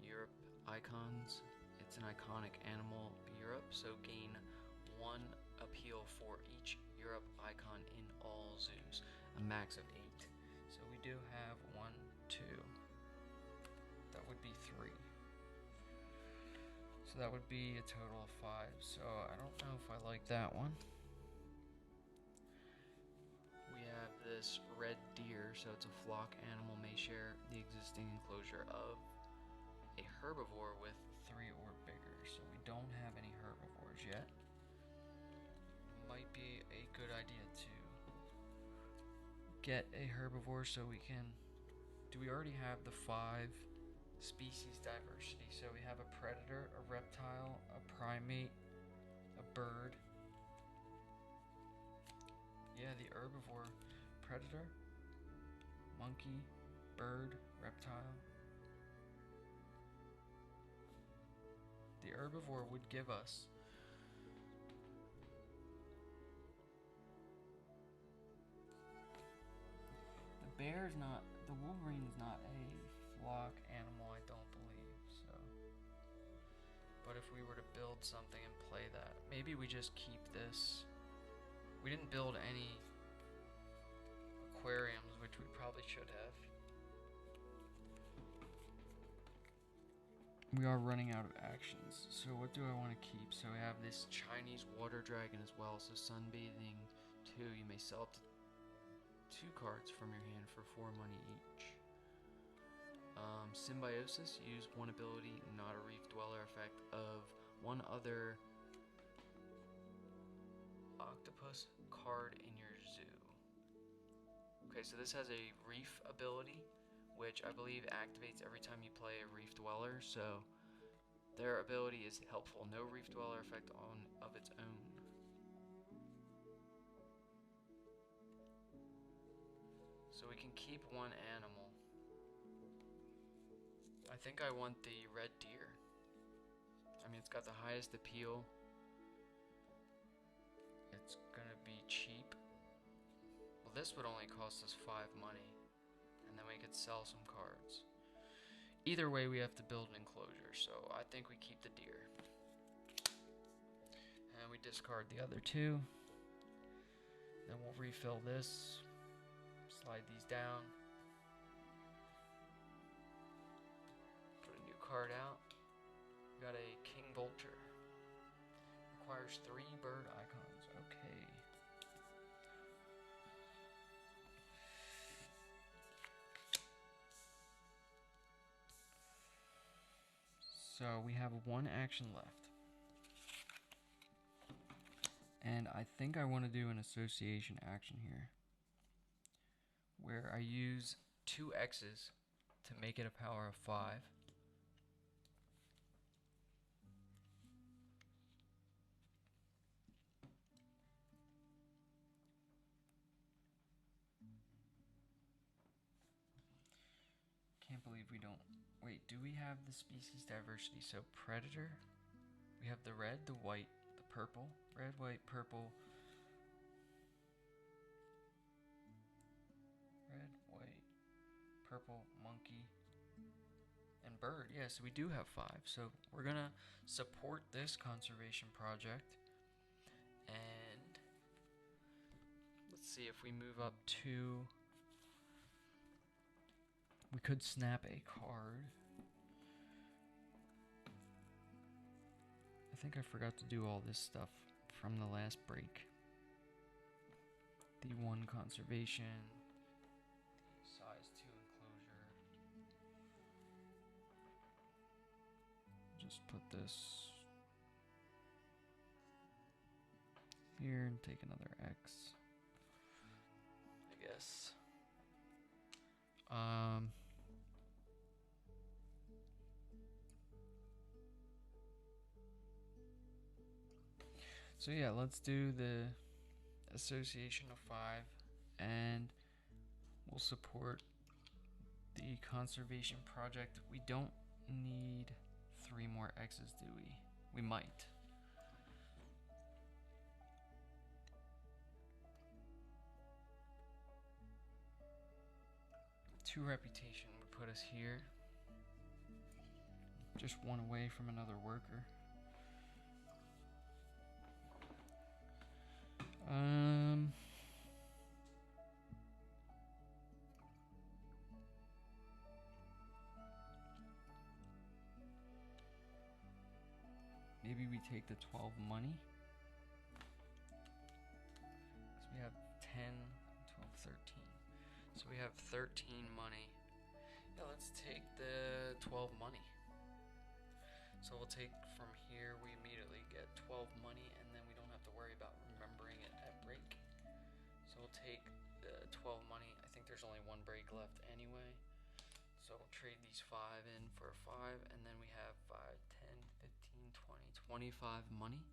Europe icons. It's an iconic animal Europe, so gain 1 appeal for each Europe icon in all zoos, a max of 8. So we do have 1, 2. That would be 3. So that would be a total of 5. So I don't know if I like that one. We have this red deer, so it's a flock animal, may share the existing enclosure of a herbivore with 3 or bigger. So we don't have any herbivores yet. Might be a good idea to get a herbivore so we can. Do we already have the 5 species diversity? So we have a predator, a reptile, a primate, a bird. Yeah, the herbivore, predator, monkey, bird, reptile. The herbivore would give us the bear's not, the wolverine's not a flock animal, I don't believe, so. But if we were to build something and play that, maybe we just keep this. We didn't build any aquariums, which we probably should have. We are running out of actions, so what do I want to keep? So we have this Chinese water dragon as well, so sunbathing 2, you may sell up to 2 cards from your hand for 4 money each. Symbiosis, use 1 ability, not a reef dweller effect of 1 other octopus card in your zoo. Okay, so this has a reef ability, which I believe activates every time you play a Reef Dweller, so their ability is helpful. No Reef Dweller effect on of its own. So we can keep one animal. I think I want the red deer. I mean, it's got the highest appeal. It's gonna be cheap. Well, this would only cost us 5 money, and then we could sell some cards. Either way, we have to build an enclosure, so I think we keep the deer. And we discard the other 2. Then we'll refill this. Slide these down. Put a new card out. We got a King Vulture. Requires 3 bird icons. Okay. So we have 1 action left. And I think I want to do an association action here, where I use 2 X's to make it a power of 5. Can't believe we don't. Wait, do we have the species diversity? So predator, we have the red, the white, the purple, red, white, purple, red, white, purple, monkey, and bird. Yeah, so we do have 5. So we're gonna support this conservation project, and let's see if we move up to. We could snap a card. I think I forgot to do all this stuff from the last break. The 1 conservation, the size 2 enclosure. Just put this here and take another X, I guess. So yeah, let's do the association of 5, and we'll support the conservation project. We don't need 3 more X's, do we? We might. Two reputation would put us here. Just 1 away from another worker. Maybe we take the 12 money. So we have 10, 12, 13. So we have 13 money. Yeah, let's take the 12 money. So we'll take from here, we immediately get 12 money, and then we don't have to worry about remembering it at break. So we'll take the 12 money. I think there's only 1 break left anyway. So we'll trade these 5 in for 5, and then we have 5, 10, 15, 20, 25 money.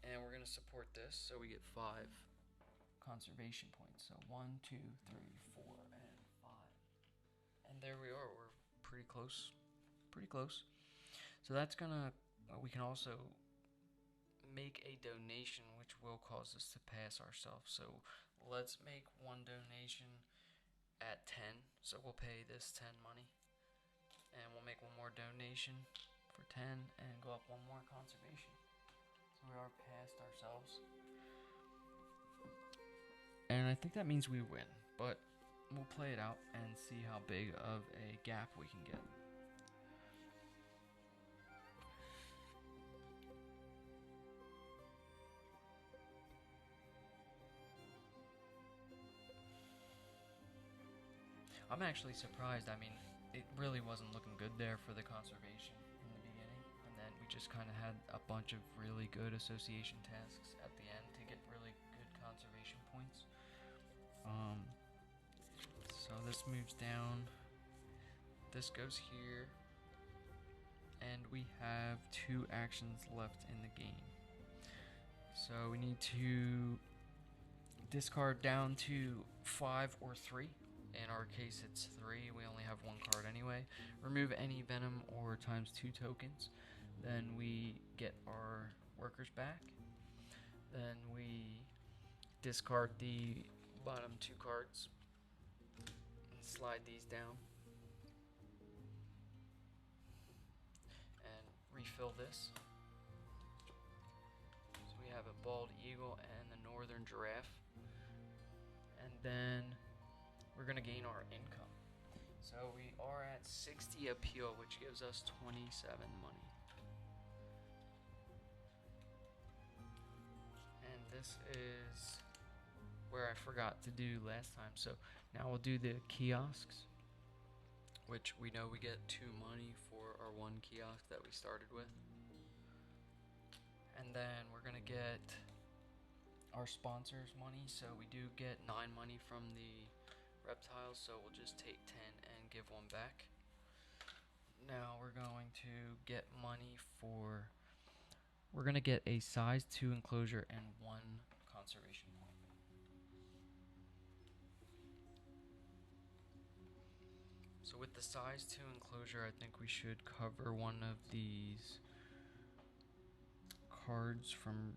And we're going to support this, so we get 5 conservation points. So 1, 2, 3, 4, and 5. And there we are. We're pretty close. Pretty close. So that's going to... we can also make a donation, which will cause us to pass ourselves. So let's make 1 donation at 10. So we'll pay this 10 money. And we'll make 1 more donation for 10 and go up 1 more conservation. So we are past ourselves. And I think that means we win. But we'll play it out and see how big of a gap we can get. I'm actually surprised. I mean, it really wasn't looking good there for the conservation in the beginning. And then we just kind of had a bunch of really good association tasks at the end to get really good conservation points. So this moves down, this goes here, and we have 2 actions left in the game. So we need to discard down to 5 or 3. In our case, it's 3. We only have 1 card anyway. Remove any venom or ×2 tokens. Then we get our workers back. Then we discard the bottom 2 cards and slide these down. And refill this. So we have a bald eagle and the northern giraffe. And then we're going to gain our income. So we are at 60 appeal, which gives us 27 money. And this is where I forgot to do last time. So now we'll do the kiosks, which we know we get 2 money for our 1 kiosk that we started with. And then we're going to get our sponsors money. So we do get 9 money from the reptiles, so we'll just take 10 and give 1 back. Now we're going to get money for, we're going to get a size 2 enclosure and 1 conservation point. So with the size 2 enclosure, I think we should cover one of these cards from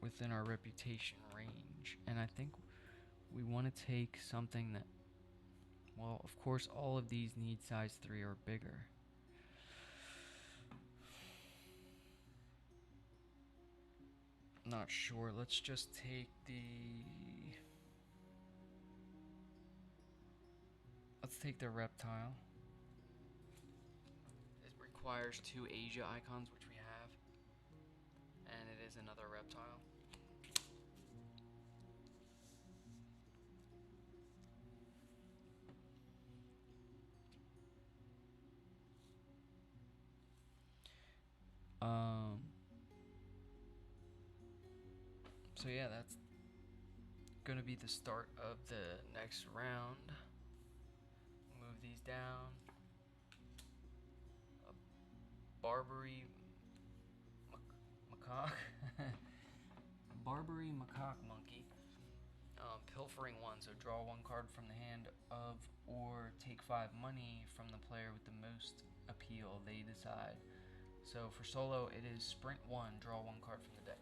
within our reputation range. And I think we want to take something that, well, of course, all of these need size 3 or bigger. Not sure. Let's just take let's take the reptile. It requires 2 Asia icons, which we have, and it is another reptile. So yeah, that's gonna be the start of the next round. Move these down. A Barbary macaque. Barbary macaque monkey. Pilfering 1, so draw 1 card from the hand of, or take 5 money from the player with the most appeal, they decide. So for solo, it is sprint 1, draw 1 card from the deck.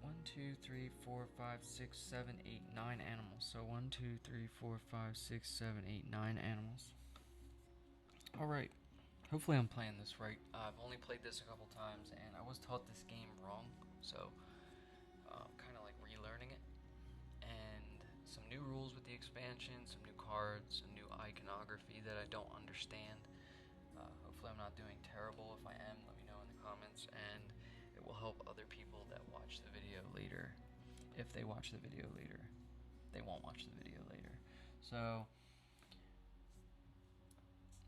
One, 2, 3, 4, 5, 6, 7, 8, 9 animals. So 1, 2, 3, 4, 5, 6, 7, 8, 9 animals. Alright. Hopefully I'm playing this right. I've only played this a couple times, and I was taught this game wrong, so kind of like relearning it. And some new rules with the expansion, some new cards, some new iconography that I don't understand. Hopefully I'm not doing terrible. If I am, let me know in the comments, and it will help other people that watch the video later. If they watch the video later. They won't watch the video later. So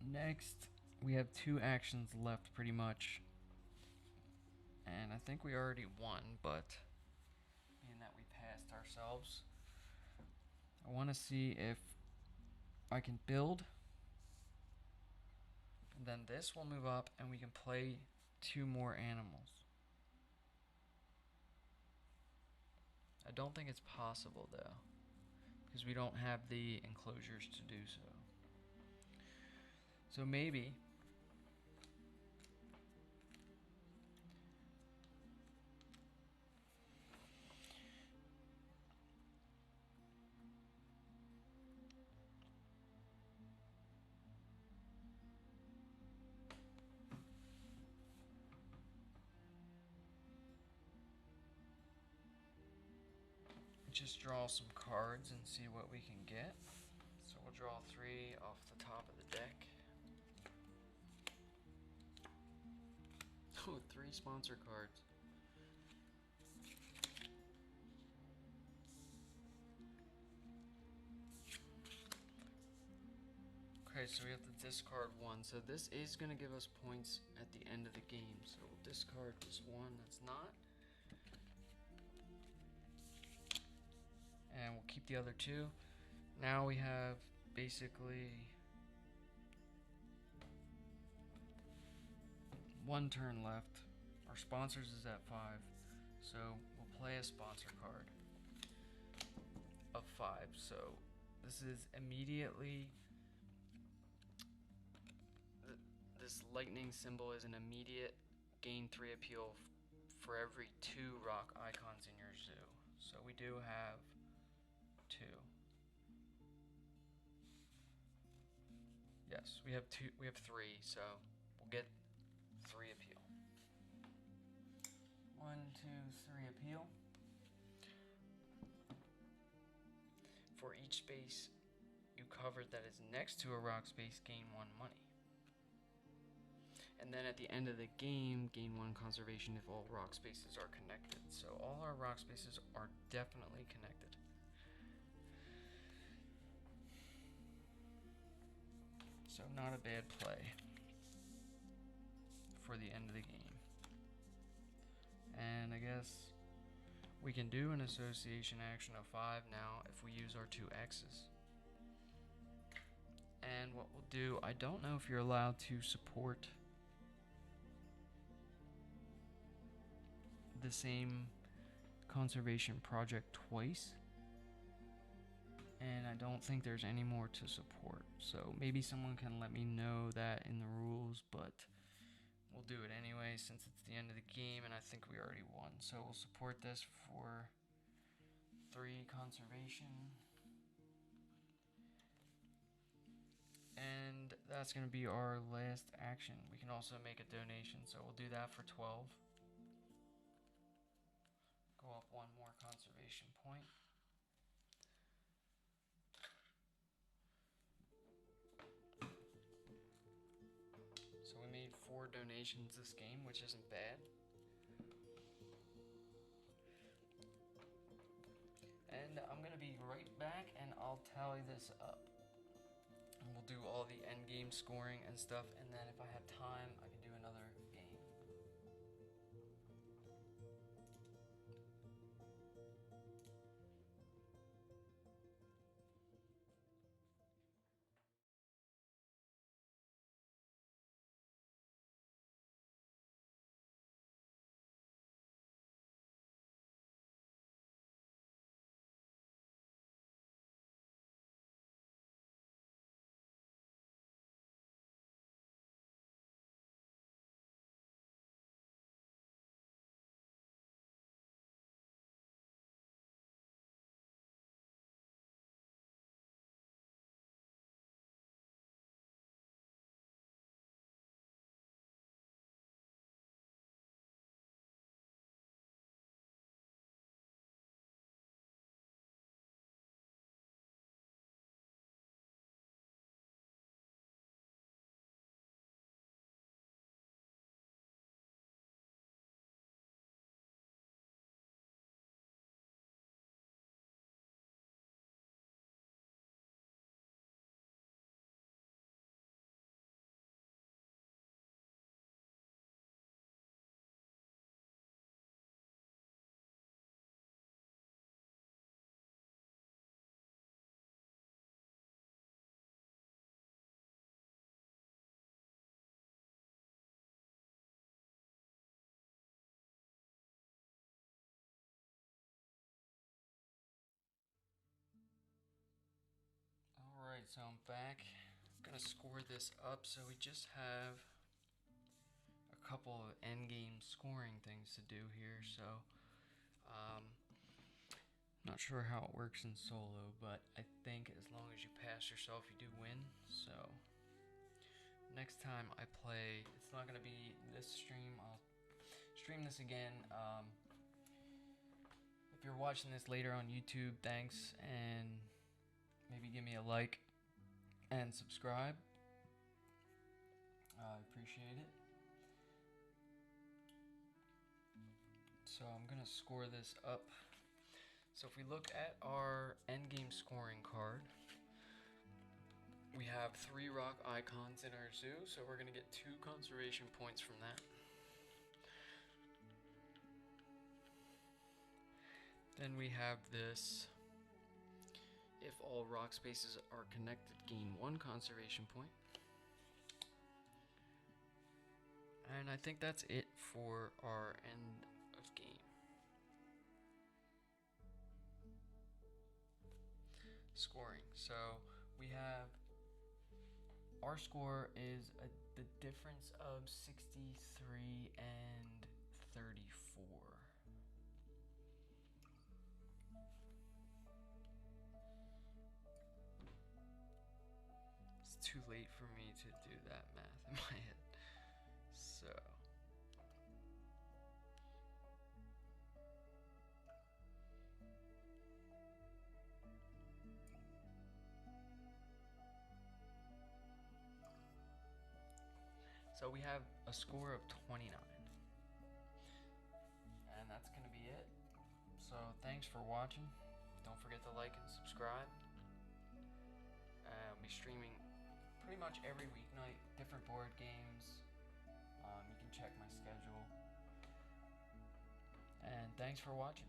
next, we have 2 actions left pretty much. And I think we already won, but being that we passed ourselves, I want to see if I can build. And then this will move up and we can play 2 more animals. I don't think it's possible though, because we don't have the enclosures to do so. So maybe just draw some cards and see what we can get. So we'll draw 3 off the top of the deck. Oh, 3 sponsor cards. Alright, so we have to discard 1. So this is going to give us points at the end of the game. So we'll discard this 1 that's not. And we'll keep the other 2. Now we have basically 1 turn left. Our sponsors is at 5. So we'll play a sponsor card of 5. So this is immediately, this lightning symbol is an immediate gain 3 appeal for every 2 rock icons in your zoo. So we do have 2. Yes, we have 2. We have 3. So we'll get 3 appeal. 1, 2, 3 appeal. For each space you covered that is next to a rock space, gain 1 money. And then at the end of the game, gain 1 conservation if all rock spaces are connected. So all our rock spaces are definitely connected. So not a bad play for the end of the game. And I guess we can do an association action of 5 now if we use our 2 X's. And what we'll do, I don't know if you're allowed to support the same conservation project twice. And I don't think there's any more to support. So maybe someone can let me know that in the rules, but we'll do it anyway since it's the end of the game and I think we already won. So we'll support this for 3 conservation. And that's going to be our last action. We can also make a donation, so we'll do that for 12. Go up 1 more conservation point. So we made 4 donations this game, which isn't bad. And I'm going to be right back and I'll tally this up. And we'll do all the end game scoring and stuff, and then if I have time, I can do another game. Alright, so I'm back. I'm gonna score this up. So we just have a couple of end game scoring things to do here. So not sure how it works in solo, but I think as long as you pass yourself, you do win. So next time I play, it's not gonna be this stream. I'll stream this again. If you're watching this later on YouTube, thanks, and maybe give me a like and subscribe. I appreciate it. So I'm gonna score this up. So if we look at our endgame scoring card, We have 3 rock icons in our zoo, so we're going to get 2 conservation points from that. Then we have this: if all rock spaces are connected, gain 1 conservation point. And I think that's it for our end of game. Scoring. So we have, our score is the difference of 63 and 34. It's too late for me to do that math in my head. So we have a score of 29. And that's going to be it. So thanks for watching. Don't forget to like and subscribe. I'll be streaming pretty much every weeknight, different board games. You can check my schedule. And thanks for watching.